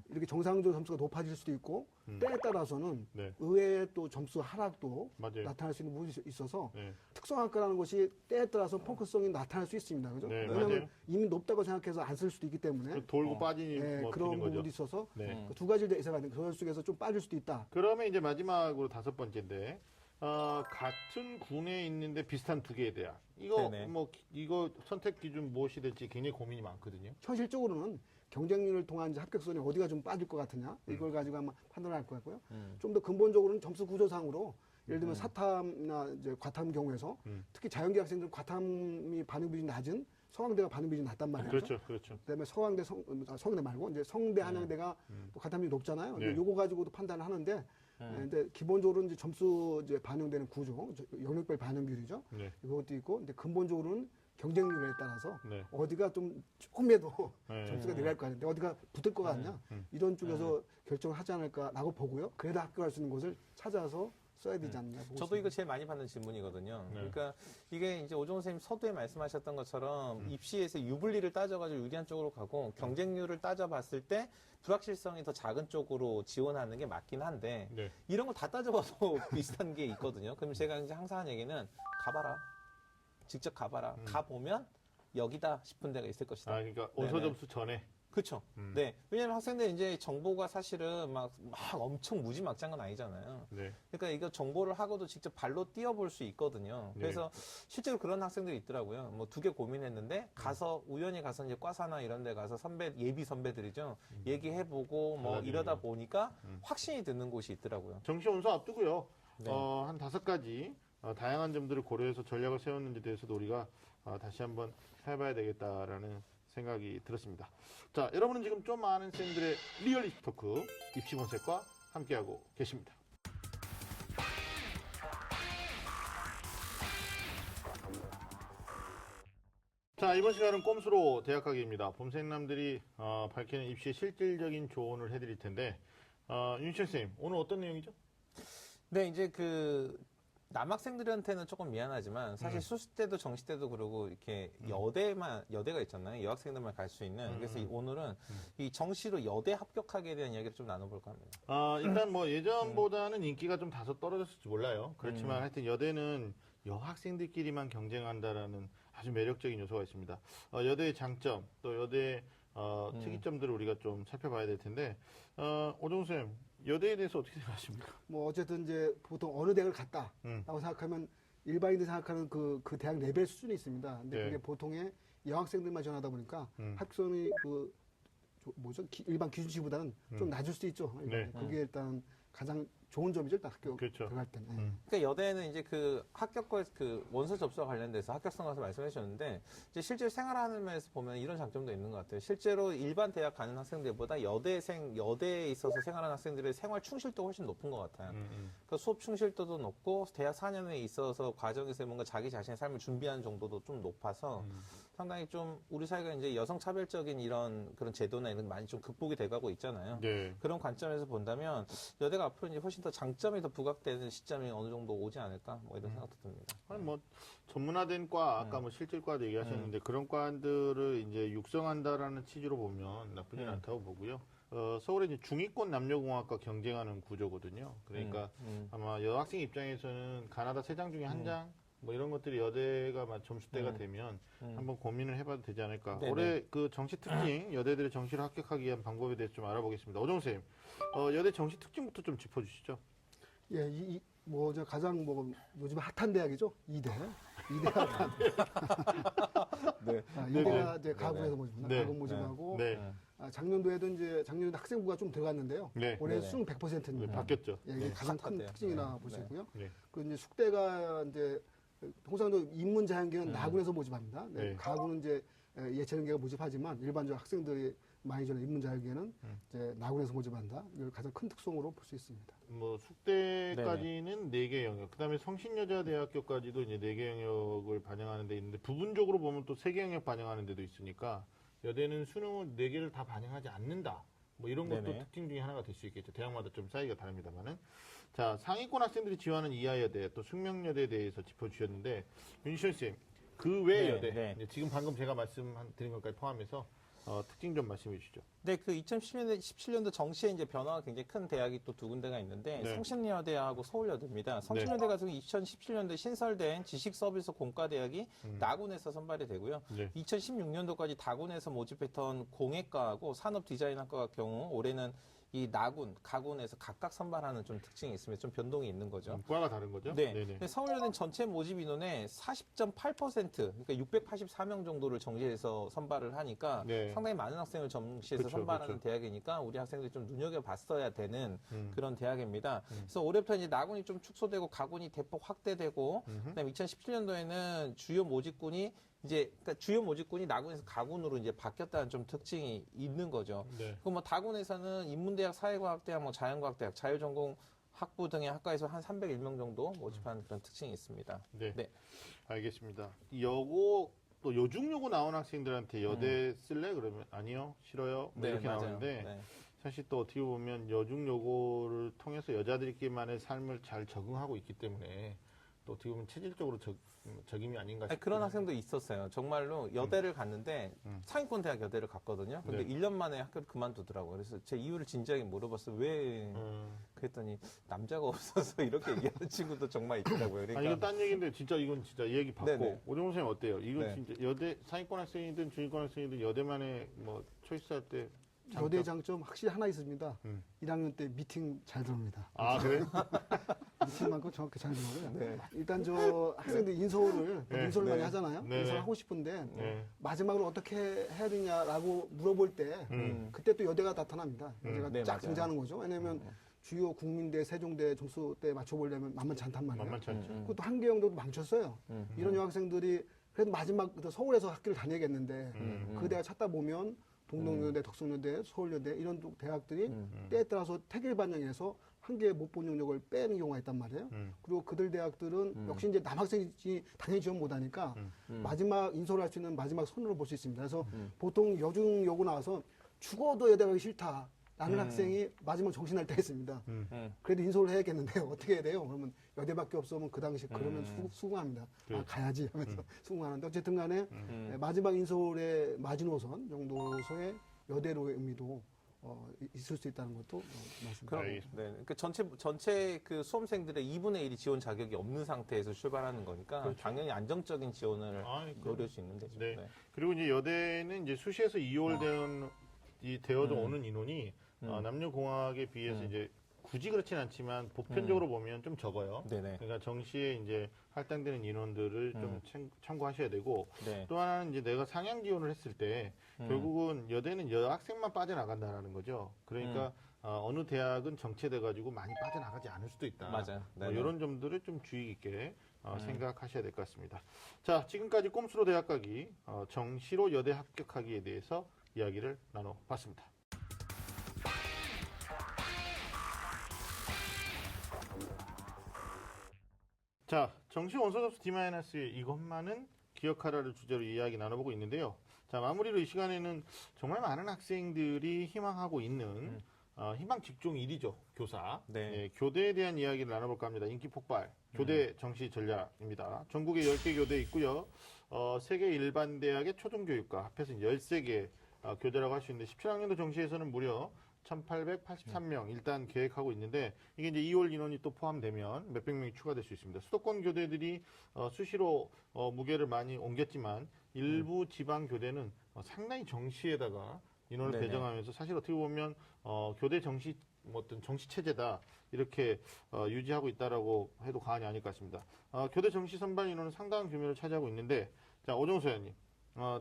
이렇게 정상적으로 점수가 높아질 수도 있고 때에 따라서는 네. 의외의 또 점수 하락도 맞아요. 나타날 수 있는 부분이 있어서 네. 특성학과라는 것이 때에 따라서 펑크성이 나타날 수 있습니다. 그죠? 네, 왜냐하면 맞아요. 이미 높다고 생각해서 안 쓸 수도 있기 때문에 돌고 빠지니 뭐 그런 틀린 거죠. 부분이 있어서 네. 그두 가지를 예상하는 그런 속에서 좀 빠질 수도 있다. 그러면 이제 마지막으로 다섯 번째인데 같은 군에 있는데 비슷한 두 개의 대학. 이거 네네. 뭐 이거 선택 기준 무엇이 될지 굉장히 고민이 많거든요. 현실적으로는 경쟁률을 통한 이제 합격선이 어디가 좀 빠질 것 같으냐 이걸 가지고 아마 판단할 것 같고요. 좀 더 근본적으로는 점수 구조상으로 예를 들면 사탐이나 이제 과탐 경우에서 특히 자연계 학생들은 과탐이 반응 비율이 낮은 서강대가 반응 비율이 낮단 말이에요. 그렇죠, 그렇죠. 그다음에 서강대 서강대 말고 이제 성대 한양대가 또 과탐이 높잖아요. 네. 요거 가지고도 판단을 하는데 근데 기본적으로 이제 점수 이제 반영되는 구조, 영역별 반영 비율이죠. 네. 이것도 있고, 근데 근본적으로는 경쟁률에 따라서 네. 어디가 좀 조금이라도 네. 점수가 내려갈 것 같은데 어디가 붙을 것 같냐 이런 쪽에서 결정을 하지 않을까라고 보고요. 그래도 합격할 수 있는 곳을 찾아서 써야 되지 않냐. 보고 저도 이거 있습니다. 제일 많이 받는 질문이거든요. 네. 그러니까 이게 이제 오종호 선생님 서두에 말씀하셨던 것처럼 입시에서 유불리를 따져가지고 유리한 쪽으로 가고 경쟁률을 따져봤을 때 불확실성이 더 작은 쪽으로 지원하는 게 맞긴 한데 네. 이런 거 다 따져봐도 비슷한 게 있거든요. 그럼 제가 이제 항상 하는 얘기는 가봐라. 직접 가봐라. 가보면 여기다 싶은 데가 있을 것이다. 아, 그러니까 원서 네네. 접수 전에. 그렇죠. 네. 왜냐면 학생들 이제 정보가 사실은 막 엄청 무지막지한 건 아니잖아요. 네. 그러니까 이거 정보를 하고도 직접 발로 뛰어볼 수 있거든요. 네. 그래서 실제로 그런 학생들이 있더라고요. 뭐 2개 고민했는데 가서 우연히 가서 이제 과사나 이런 데 가서 예비 선배들이죠. 얘기해보고 뭐 달라지는 이러다 거. 보니까 확신이 드는 곳이 있더라고요. 정시 원서 앞두고요. 네. 한 5가지 다양한 점들을 고려해서 전략을 세웠는지 대해서도 우리가 다시 한번 해봐야 되겠다라는 생각이 들었습니다. 자, 여러분은 지금 좀 많은 쌤들의 리얼리티 토크 입시 본색과 함께하고 계십니다. 자, 이번 시간은 꼼수로 대학 가기입니다. 봄생남들이 밝히는 입시의 실질적인 조언을 해드릴 텐데 윤시현 쌤, 오늘 어떤 내용이죠? 네, 이제 그 남학생들한테는 조금 미안하지만 사실 수시 때도 정시 때도 그러고 이렇게 여대가 있잖아요. 여학생들만 갈 수 있는. 그래서 오늘은 이 정시로 여대 합격하기에 대한 이야기를 좀 나눠볼까 합니다. 일단 뭐 예전보다는 인기가 좀 다소 떨어졌을지 몰라요. 그렇지만 하여튼 여대는 여학생들끼리만 경쟁한다라는 아주 매력적인 요소가 있습니다. 여대의 장점, 또 여대의 특이점들을 우리가 좀 살펴봐야 될 텐데, 오종수 쌤, 여대에 대해서 어떻게 생각하십니까? 뭐 어쨌든 이제 보통 어느 대학을 갔다라고 생각하면 일반인들이 생각하는 그 대학 레벨 수준이 있습니다. 근데 네. 그게 보통의 여학생들만 전하다 보니까 합격선이 일반 기준치보다는 좀 낮을 수 있죠. 네. 그게 일단 가장 좋은 점이죠. 일단 학교 그렇죠. 들어갈 때는. 그러니까 여대는 이제 그 합격과 그 원서 접수와 관련돼서 합격성 가서 말씀해 주셨는데 이제 실제 생활하는 면에서 보면 이런 장점도 있는 것 같아요. 실제로 일반 대학 가는 학생들보다 여대에 있어서 생활하는 학생들의 생활 충실도가 훨씬 높은 것 같아요. 그러니까 수업 충실도도 높고 대학 4년에 있어서 과정에서 뭔가 자기 자신의 삶을 준비하는 정도도 좀 높아서 상당히 좀 우리 사회가 이제 여성 차별적인 이런 그런 제도나 이런 게 많이 좀 극복이 돼가고 있잖아요. 네. 그런 관점에서 본다면 여대가 앞으로 이제 훨씬 더 장점이 더 부각되는 시점이 어느 정도 오지 않을까 뭐 이런 생각도 듭니다. 아니 뭐 전문화된 과, 아까 뭐 실질과도 얘기하셨는데 그런 과들을 이제 육성한다라는 취지로 보면 나쁘진 않다고 보고요. 서울의 이제 중위권 남녀공학과 경쟁하는 구조거든요. 그러니까 아마 여학생 입장에서는 가나다 3장 중에 한 장, 뭐 이런 것들이 여대가 점수대가 되면 한번 고민을 해봐도 되지 않을까. 네네. 올해 그 정시 특징, 여대들의 정시를 합격하기 위한 방법에 대해서 좀 알아보겠습니다. 오정수 쌤, 여대 정시 특징부터 좀 짚어주시죠. 예, 저 가장 요즘 핫한 대학이죠. 이대가 네. 이대가 이제 가군에서 모집합니다. 네. 가군 모집하고 네. 작년도에도 작년에 학생부가 좀 들어갔는데요. 네. 올해 네네. 수능 네, 100%입니다. 바뀌었죠. 예, 이게 가장 큰 핫한데요. 특징이라 네. 보시고요. 네. 그리고 이제 숙대가 이제 통상도 인문 자연계는 나군에서 모집합니다. 네, 네. 가군은 이제 예체능계가 모집하지만 일반적 학생들이 많이 전에 인문 자연계는 이제 나군에서 모집한다. 이걸 가장 큰 특성으로 볼 수 있습니다. 뭐 숙대까지는 4개 영역, 그다음에 성신여자대학교까지도 이제 4개 영역을 반영하는 데 있는데 부분적으로 보면 또 3개 영역 반영하는 데도 있으니까 여대는 수능을 4개를 다 반영하지 않는다. 뭐 이런 것도 네네. 특징 중에 하나가 될 수 있겠죠. 대학마다 좀 사이가 다릅니다만은. 자, 상위권 학생들이 지원하는 이하여대 또 숙명여대에 대해서 짚어주셨는데 윤시현 쌤, 그 외 네, 여대, 네. 이제 지금 방금 제가 말씀드린 것까지 포함해서 특징 좀 말씀해 주시죠. 네, 그 2017년도 정시에 이제 변화가 굉장히 큰 대학이 또 2군데가 있는데 네. 성신여대하고 서울여대입니다. 성신여대 같은 경우 2017년도에 신설된 지식서비스 공과대학이 나군에서 선발이 되고요. 네. 2016년도까지 다군에서 모집했던 공예과하고 산업디자인학과 같은 경우 올해는 이 나군, 가군에서 각각 선발하는 좀 특징이 있으면 좀 변동이 있는 거죠. 과가 다른 거죠? 네. 네네. 근데 서울여대는 전체 모집 인원의 40.8%, 그러니까 684명 정도를 정시해서 선발을 하니까 네. 상당히 많은 학생을 정시해서 그쵸, 선발하는 그쵸. 대학이니까 우리 학생들이 좀 눈여겨봤어야 되는 그런 대학입니다. 그래서 올해부터 이제 나군이 좀 축소되고 가군이 대폭 확대되고, 그다음에 2017년도에는 주요 모집군이 그러니까 주요 모집군이 나군에서 가군으로 이제 바뀌었다는 좀 특징이 있는 거죠. 네. 그 뭐 다군에서는 인문대학, 사회과학대학, 뭐 자연과학대학, 자율전공 학부 등의 학과에서 한 301명 정도 모집하는 그런 특징이 있습니다. 네. 네. 알겠습니다. 여고 또 요중요고 나온 학생들한테 여대 쓸래? 그러면 아니요, 싫어요. 뭐 이렇게 맞아요. 나오는데 네. 사실 또 어떻게 보면 여중 여고를 통해서 여자들끼리만의 삶을 잘 적응하고 있기 때문에 또 어떻게 보면 체질적으로 적임이 아닌가 아니, 싶어요. 그런 학생도 있었어요. 정말로 여대를 갔는데 상위권 대학 여대를 갔거든요. 근데 네. 1년 만에 학교를 그만두더라고요. 그래서 제 이유를 진지하게 물어봤어요. 왜? 그랬더니 남자가 없어서 이렇게 얘기하는 친구도 정말 있더라고요. 아니, 그러니까 이건 딴 얘기인데 진짜 이건 진짜 얘기 받고 네네. 오정훈 선생님 어때요? 이건 네. 진짜 여대 상위권 학생이든 중위권 학생이든 여대만에 뭐 초이스할 때 여대 장점 확실히 하나 있습니다. 음. 1학년 때 미팅 잘 들어옵니다. 아 그래? 미팅만큼 정확히 잘 들어오고요. 네. 일단 저 학생들 인서울을 네. 인서울 많이 네. 하잖아요. 네. 인서울 하고 싶은데 네. 마지막으로 어떻게 해야 되냐라고 물어볼 때 그때 또 여대가 나타납니다. 여대가 네, 쫙 맞아요. 등장하는 거죠. 왜냐하면 주요 국민대, 세종대 점수 때 맞춰보려면 만만치 않단 말이에요. 만만치 않죠. 그것도 한계영도 망쳤어요. 이런 여학생들이 그래도 마지막 서울에서 학교를 다녀야겠는데 그 대학 찾다 보면 동덕여대, 덕성여대, 서울여대 이런 대학들이 때에 따라서 태길 반영해서 한계 못 본 영역을 빼는 경우가 있단 말이에요. 그리고 그들 대학들은 역시 이제 남학생이 당연히 지원 못하니까 마지막 인솔을 할 수 있는 마지막 선으로 볼 수 있습니다. 그래서 보통 여중 여고 나와서 죽어도 여대 가기 싫다라는 학생이 마지막 정신할 때가 있습니다. 그래도 인솔을 해야겠는데 어떻게 해야 돼요? 그러면 여대밖에 없으면 그 당시 그러면 수긍합니다. 그렇죠. 아, 가야지 하면서 수긍하는데 어쨌든 간에 마지막 인솔의 마지노선 정도서의 여대로의 의미도 있을 수 있다는 것도 말씀드립니다. 그럼, 알겠습니다. 네. 그 전체 그 수험생들의 2분의 1이 지원 자격이 없는 상태에서 출발하는 거니까 당연히 안정적인 지원을 노릴 수 있는 데죠. 네. 그리고 이제 여대는 이제 수시에서 되어져 오는 인원이 남녀공학에 비해서 이제 굳이 그렇진 않지만 보편적으로 보면 좀 적어요. 네네. 그러니까 정시에 이제 할당되는 인원들을 좀 참고하셔야 되고 네. 또 하나는 이제 내가 상향 지원을 했을 때 결국은 여대는 여학생만 빠져나간다는 거죠. 그러니까 어느 대학은 정체돼 가지고 많이 빠져나가지 않을 수도 있다. 맞아요. 뭐 네네. 이런 점들을 좀 주의 깊게 생각하셔야 될 것 같습니다. 자, 지금까지 꼼수로 대학 가기, 정시로 여대 합격하기에 대해서 이야기를 나눠봤습니다. 자, 정시 원서 접수 D- 이것만은 기억하라를 주제로 이야기 나눠보고 있는데요. 자, 마무리로 이 시간에는 정말 많은 학생들이 희망하고 있는 희망 직종 1위죠. 교사. 네. 예, 교대에 대한 이야기를 나눠볼까 합니다. 인기 폭발. 교대 정시 전략입니다. 전국에 10개 교대 있고요. 세계 일반 대학의 초등교육과 합해서 13개 교대라고 할 수 있는데 17학년도 정시에서는 무려 1,883명 일단 계획하고 있는데 이게 이제 2월 인원이 또 포함되면 몇백 명이 추가될 수 있습니다. 수도권 교대들이 수시로 무게를 많이 옮겼지만 일부 지방 교대는 상당히 정시에다가 인원을 네네. 배정하면서 사실 어떻게 보면 교대 정시 어떤 정시 체제다 이렇게 유지하고 있다라고 해도 과언이 아닐 것 같습니다. 교대 정시 선발 인원은 상당한 규모를 차지하고 있는데 자 오정수 소장님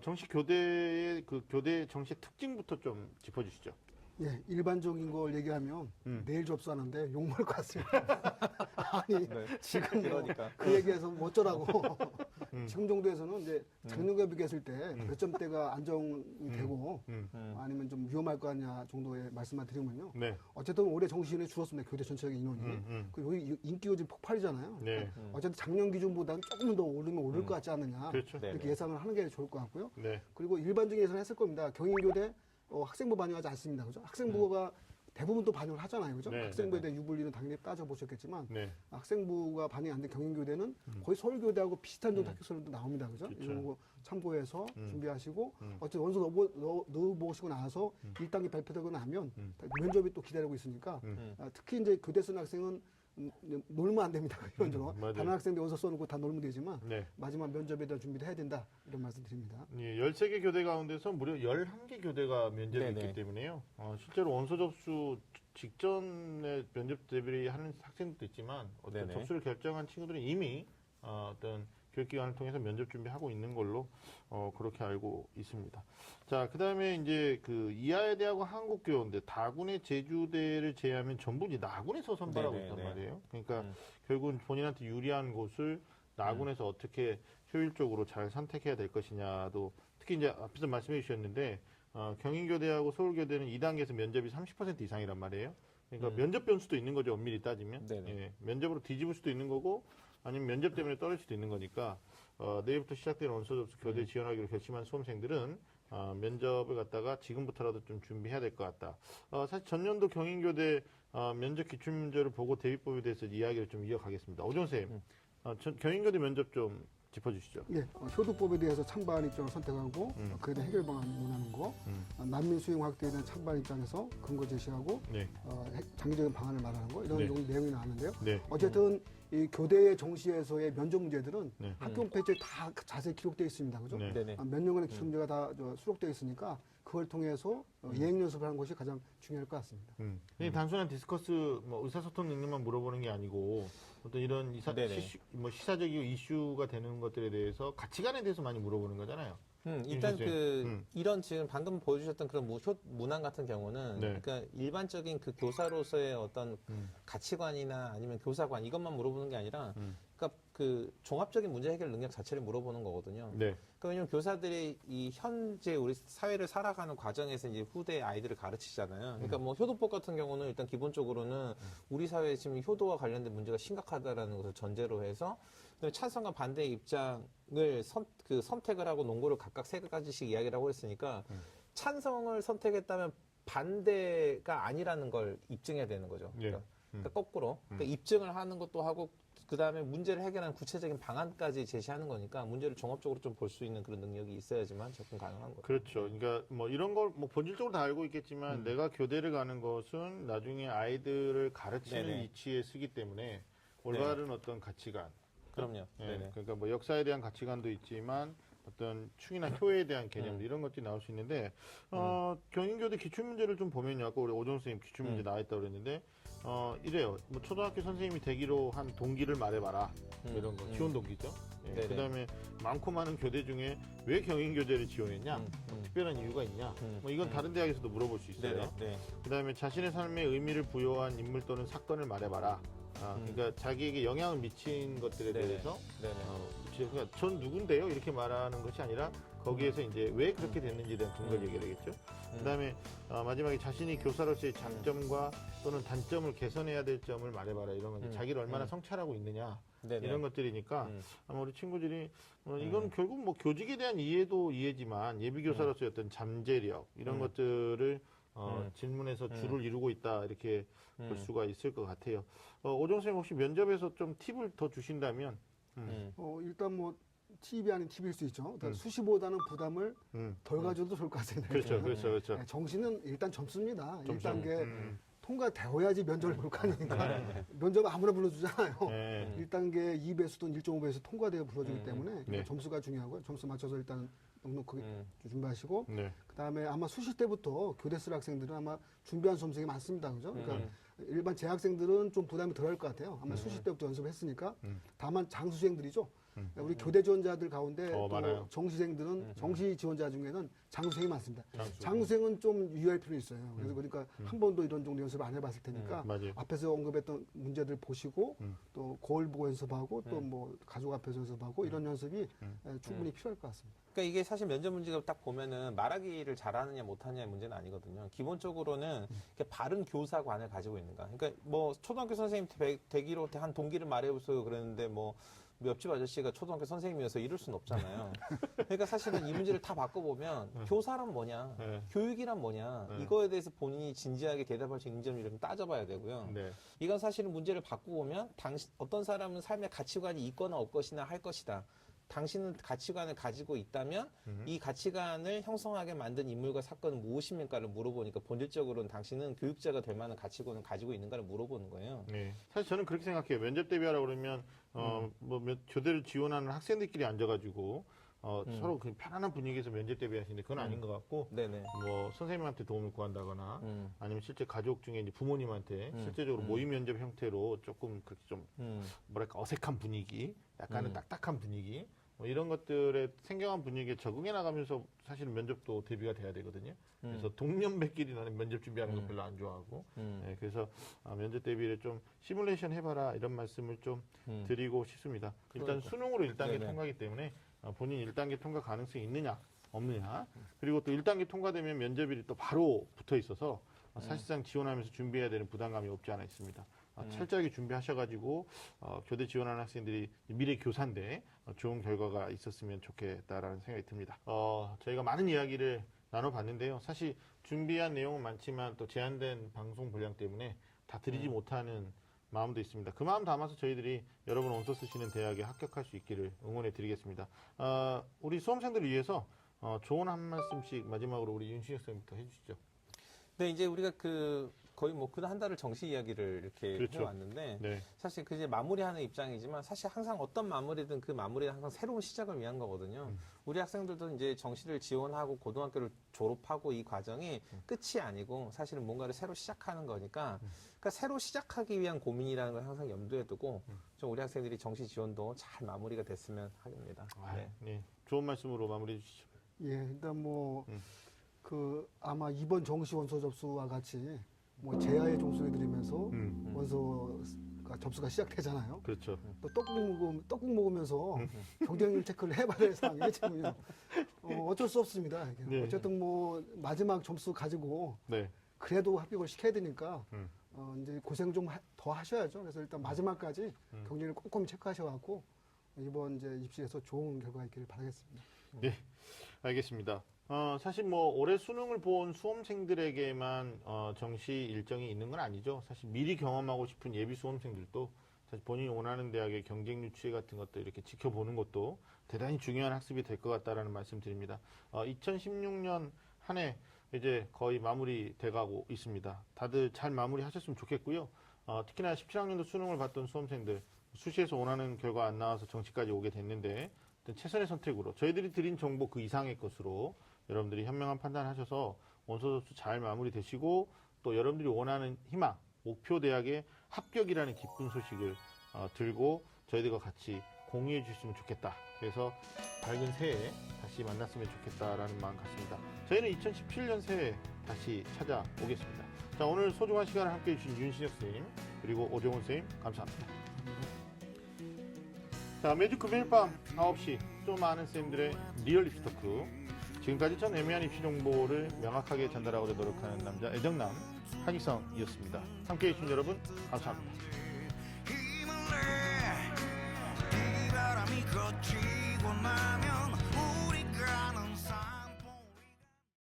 정시 교대의 그 교대 정시 특징부터 좀 짚어주시죠. 예, 일반적인 걸 얘기하면 내일 접수하는데 욕먹을 것 같습니다. 아니, 지금 그러니까. 그 얘기해서 뭐 어쩌라고. 지금 정도에서는 이제 작년에 비교했을 때 몇 점대가 안정이 되고 아니면 좀 위험할 거 아니냐 정도의 말씀만 드리면요. 네. 어쨌든 올해 정시인이 줄었습니다. 교대 전체적인 인원이. 그리고 여기 인기가 지금 폭발이잖아요. 네. 어쨌든 작년 기준보다는 조금 더 오르면 오를 것 같지 않느냐. 그렇죠. 네. 이렇게 예상을 하는 게 좋을 것 같고요. 네. 그리고 일반적인 예상을 했을 겁니다. 경인교대 학생부 반영하지 않습니다. 그죠? 학생부가 대부분 또 반영을 하잖아요. 그죠? 네, 학생부에 대한 유불리는 당연히 따져보셨겠지만 네. 학생부가 반영이 안 된 경인교대는 거의 서울교대하고 비슷한 정도 합격선도 나옵니다. 그죠? 그쵸. 이런 거 참고해서 준비하시고 어쨌든 원서 넣어보시고 나서 1단계 발표되고 나면 면접이 또 기다리고 있으니까 특히 이제 교대 쓰는 학생은 놀면 안 됩니다. 이런저런. 맞아요. 다른 학생들 원서 써놓고 다 놀면 되지만 네. 마지막 면접에 대한 준비를 해야 된다. 이런 말씀 드립니다. 예, 13개 교대 가운데서 무려 11개 교대가 면접이 네네. 있기 때문에요. 실제로 원서 접수 직전에 면접 대비를 하는 학생들도 있지만 어떤 네네. 접수를 결정한 친구들은 이미 어떤 교육기관을 통해서 면접 준비하고 있는 걸로 그렇게 알고 있습니다. 자, 그 다음에 이제 그 이하에 대하고 한국교원대, 다군의 제주대를 제외하면 전부 이제 나군에서 선발하고 네네, 있단 네. 말이에요. 그러니까 결국은 본인한테 유리한 곳을 나군에서 어떻게 효율적으로 잘 선택해야 될 것이냐도 특히 이제 앞에서 말씀해 주셨는데 경인교대하고 서울교대는 2단계에서 면접이 30% 이상이란 말이에요. 그러니까 면접 변수도 있는 거죠. 엄밀히 따지면. 네네. 예, 면접으로 뒤집을 수도 있는 거고 아니면 면접 때문에 떨어질 수도 있는 거니까 내일부터 시작되는 원서 접수 교대 지원하기로 결심한 수험생들은 면접을 갖다가 지금부터라도 좀 준비해야 될 것 같다. 사실 전년도 경인교대 면접 기출문제를 보고 대비법에 대해서 이야기를 좀 이어가겠습니다. 오종 선생님, 경인교대 면접 좀 짚어주시죠. 예, 효도법에 대해서 찬반 입장을 선택하고 그에 대한 해결 방안을 논하는 거, 난민 수용 확대에 대한 찬반 입장에서 근거 제시하고 네. 장기적인 방안을 말하는 거 이런 네. 정도 내용이 나왔는데요. 네. 어쨌든 이 교대 정시에서의 면접 문제들은 네. 학교 홈페이지에 다 자세히 기록되어 있습니다. 그죠? 네. 네네. 몇 년간의 기출 문제가 다 수록되어 있으니까 그걸 통해서 예행 연습을 하는 것이 가장 중요할 것 같습니다. 이 단순한 디스커스, 의사소통 능력만 물어보는 게 아니고 어떤 이런 네네. 시사적이고 이슈가 되는 것들에 대해서 가치관에 대해서 많이 물어보는 거잖아요. 일단 선생님. 이런 지금 방금 보여주셨던 그런 문항 같은 경우는 네. 그러니까 일반적인 그 교사로서의 어떤 가치관이나 아니면 교사관 이것만 물어보는 게 아니라 그러니까 그 종합적인 문제 해결 능력 자체를 물어보는 거거든요. 네. 그러니까 왜냐면 교사들이 이 현재 우리 사회를 살아가는 과정에서 이제 후대 아이들을 가르치잖아요. 그러니까 뭐 효도법 같은 경우는 일단 기본적으로는 우리 사회에 지금 효도와 관련된 문제가 심각하다라는 것을 전제로 해서 찬성과 반대의 입장을 선택을 하고 논거를 각각 세 가지씩 이야기를 하고 했으니까 찬성을 선택했다면 반대가 아니라는 걸 입증해야 되는 거죠. 예. 그러니까 거꾸로 그러니까 입증을 하는 것도 하고 그 다음에 문제를 해결하는 구체적인 방안까지 제시하는 거니까 문제를 종합적으로 좀 볼 수 있는 그런 능력이 있어야지만 접근 가능한 거죠. 그렇죠. 그러니까 뭐 이런 걸 뭐 본질적으로 다 알고 있겠지만 내가 교대를 가는 것은 나중에 아이들을 가르치는 네네. 위치에 쓰기 때문에 올바른 어떤 가치관. 그럼요. 예, 네네. 그러니까 뭐 역사에 대한 가치관도 있지만 어떤 충이나 효에 대한 개념 이런 것들이 나올 수 있는데 경인교대 기출문제를 좀 보면요. 아까 우리 오정 선생님 기출문제 나와있다고 그랬는데 이래요. 뭐 초등학교 선생님이 되기로 한 동기를 말해봐라. 이런 거. 지원 동기죠. 예, 네네. 그다음에 많고 많은 교대 중에 왜 경인교대를 지원했냐? 특별한 이유가 있냐? 뭐 이건 다른 대학에서도 물어볼 수 있어요. 네네. 네. 그다음에 자신의 삶에 의미를 부여한 인물 또는 사건을 말해봐라. 그러니까 자기에게 영향을 미친 것들에 네네. 대해서 네네. 그러니까 전 누군데요? 이렇게 말하는 것이 아니라 거기에서 이제 왜 그렇게 됐는지에 대한 근거를 얘기하겠죠. 그다음에 마지막에 자신이 교사로서의 장점과 또는 단점을 개선해야 될 점을 말해봐라. 이런 건 이제 자기를 얼마나 성찰하고 있느냐 네네. 이런 것들이니까 아마 우리 친구들이 이건 결국 뭐 교직에 대한 이해도 이해지만 예비교사로서의 어떤 잠재력 이런 것들을 질문에서 줄을 이루고 있다 이렇게 볼 수가 있을 것 같아요. 오정 선생님 혹시 면접에서 좀 팁을 더 주신다면 일단 뭐 팁이 아닌 팁일 수 있죠. 그러니까 수시보다는 부담을 덜 가져도 좋을 것 같습니다. 그렇죠, 그렇죠, 그렇죠. 네, 정시는 일단 점수입니다. 점수. 1단계 통과되어야지 면접을 볼 거 아닙니까? 면접 아무나 불러주잖아요. 네. 1단계 2배수 또는 1.5배수 통과되어 불러주기 때문에 네. 점수가 중요하고요. 점수 맞춰서 일단 넉넉하게 준비하시고 네. 그다음에 아마 수시 때부터 교대 쓸 학생들은 아마 준비한 수험생이 많습니다. 그죠? 그러니까 일반 재학생들은 좀 부담이 덜할 것 같아요. 아마 수시 때부터 연습했으니까. 다만 장수생들이죠. 우리 교대 지원자들 가운데 또 많아요. 정시생들은 정시 지원자 중에는 장수생이 많습니다. 장수. 장수생은 좀 유의할 필요 있어요. 그래서 그러니까 한 번도 이런 정도 연습을 안 해봤을 테니까 맞아요. 앞에서 언급했던 문제들 보시고 또 거울 보고 연습하고 또 뭐 가족 앞에서 연습하고 이런 연습이 충분히 필요할 것 같습니다. 그러니까 이게 사실 면접 문제가 딱 보면은 말하기를 잘하느냐 못하느냐의 문제는 아니거든요. 기본적으로는 이렇게 바른 교사관을 가지고 있는가. 그러니까 뭐 초등학교 선생님 되기로 한 동기를 말해보세요 그랬는데 뭐 옆집 아저씨가 초등학교 선생님이어서 이럴 수는 없잖아요. 그러니까 사실은 이 문제를 다 바꿔보면 교사란 뭐냐, 네. 교육이란 뭐냐, 이거에 대해서 본인이 진지하게 대답할 수 있는 점을 좀 따져봐야 되고요. 네. 이건 사실은 문제를 바꾸보면 어떤 사람은 삶의 가치관이 있거나 없것이나 할 것이다. 당신은 가치관을 가지고 있다면 이 가치관을 형성하게 만든 인물과 사건은 무엇입니까를 물어보니까 본질적으로는 당신은 교육자가 될 만한 가치관을 가지고 있는가를 물어보는 거예요. 네. 사실 저는 그렇게 생각해요. 면접 대비하라고 그러면 교대를 지원하는 학생들끼리 앉아가지고 서로 그 편안한 분위기에서 면접 대비하시는데 그건 아닌 것 같고 네네. 뭐 선생님한테 도움을 구한다거나 아니면 실제 가족 중에 이제 부모님한테 실제적으로 모의 면접 형태로 조금 그렇게 좀 뭐랄까 어색한 분위기, 약간은 딱딱한 분위기 뭐 이런 것들에 생경한 분위기에 적응해 나가면서 사실은 면접도 대비가 돼야 되거든요. 그래서 동년배끼리 나는 면접 준비하는 거 별로 안 좋아하고 네, 그래서 면접 대비를 좀 시뮬레이션 해봐라 이런 말씀을 좀 드리고 싶습니다. 일단 수능으로 1단계 네네. 통과하기 때문에 본인 1단계 통과 가능성이 있느냐 없느냐 그리고 또 1단계 통과되면 면접일이 또 바로 붙어 있어서 사실상 지원하면서 준비해야 되는 부담감이 없지 않아 있습니다. 철저하게 준비하셔가지고 교대 지원하는 학생들이 미래 교사인데 좋은 결과가 있었으면 좋겠다라는 생각이 듭니다. 저희가 많은 이야기를 나눠봤는데요. 사실 준비한 내용은 많지만 또 제한된 방송 분량 때문에 다 드리지 못하는 마음도 있습니다. 그 마음 담아서 저희들이 여러분 원서 쓰시는 대학에 합격할 수 있기를 응원해 드리겠습니다. 우리 수험생들을 위해서 좋은 한 말씀씩 마지막으로 우리 윤신혁 선생님부터 해주시죠. 네, 이제 우리가 거의 뭐 그 한 달을 정시 이야기를 이렇게 그렇죠. 해왔는데 네. 사실 그 이제 마무리하는 입장이지만 사실 항상 어떤 마무리든 그 마무리는 항상 새로운 시작을 위한 거거든요. 우리 학생들도 이제 정시를 지원하고 고등학교를 졸업하고 이 과정이 끝이 아니고 사실은 뭔가를 새로 시작하는 거니까 그러니까 새로 시작하기 위한 고민이라는 걸 항상 염두에 두고 좀 우리 학생들이 정시 지원도 잘 마무리가 됐으면 하겠습니다. 네. 네. 좋은 말씀으로 마무리해 주시죠. 예, 일단 뭐, 아마 이번 정시 원서 접수와 같이 뭐 제야의 종속에 들이면서 원서가 접수가 시작되잖아요. 그렇죠. 또 떡국 먹으면서 경쟁률 체크를 해봐야 될 상황이겠군요. 어쩔 수 없습니다. 이게. 네. 어쨌든 뭐 마지막 점수 가지고 네. 그래도 합격을 시켜야 되니까 이제 고생 좀 더 하셔야죠. 그래서 일단 마지막까지 경쟁률 꼼꼼히 체크하셔갖고 이번 이제 입시에서 좋은 결과 있기를 바라겠습니다. 네, 알겠습니다. 사실 뭐 올해 수능을 본 수험생들에게만 정시 일정이 있는 건 아니죠. 사실 미리 경험하고 싶은 예비 수험생들도 사실 본인이 원하는 대학의 경쟁률 추이 같은 것도 이렇게 지켜보는 것도 대단히 중요한 학습이 될 것 같다라는 말씀 드립니다. 2016년 한 해 이제 거의 마무리 돼가고 있습니다. 다들 잘 마무리하셨으면 좋겠고요. 특히나 17학년도 수능을 봤던 수험생들 수시에서 원하는 결과 안 나와서 정시까지 오게 됐는데 최선의 선택으로 저희들이 드린 정보 그 이상의 것으로 여러분들이 현명한 판단하셔서 원서 접수 잘 마무리되시고 또 여러분들이 원하는 희망, 목표 대학의 합격이라는 기쁜 소식을 들고 저희들과 같이 공유해 주셨으면 좋겠다. 그래서 밝은 새해 다시 만났으면 좋겠다라는 마음 같습니다. 저희는 2017년 새해 다시 찾아오겠습니다. 자, 오늘 소중한 시간을 함께 해주신 윤신혁 선생님 그리고 오정훈 선생님 감사합니다. 자, 매주 금요일 밤 9시 좀 아는 쌤들의 리얼 입시 토크. 지금까지 전 애매한 입시 정보를 명확하게 전달하고 노력하는 남자 애정남 한희성이었습니다. 함께 해주신 여러분 감사합니다. 힘을 내 이 바람이 거치고 나면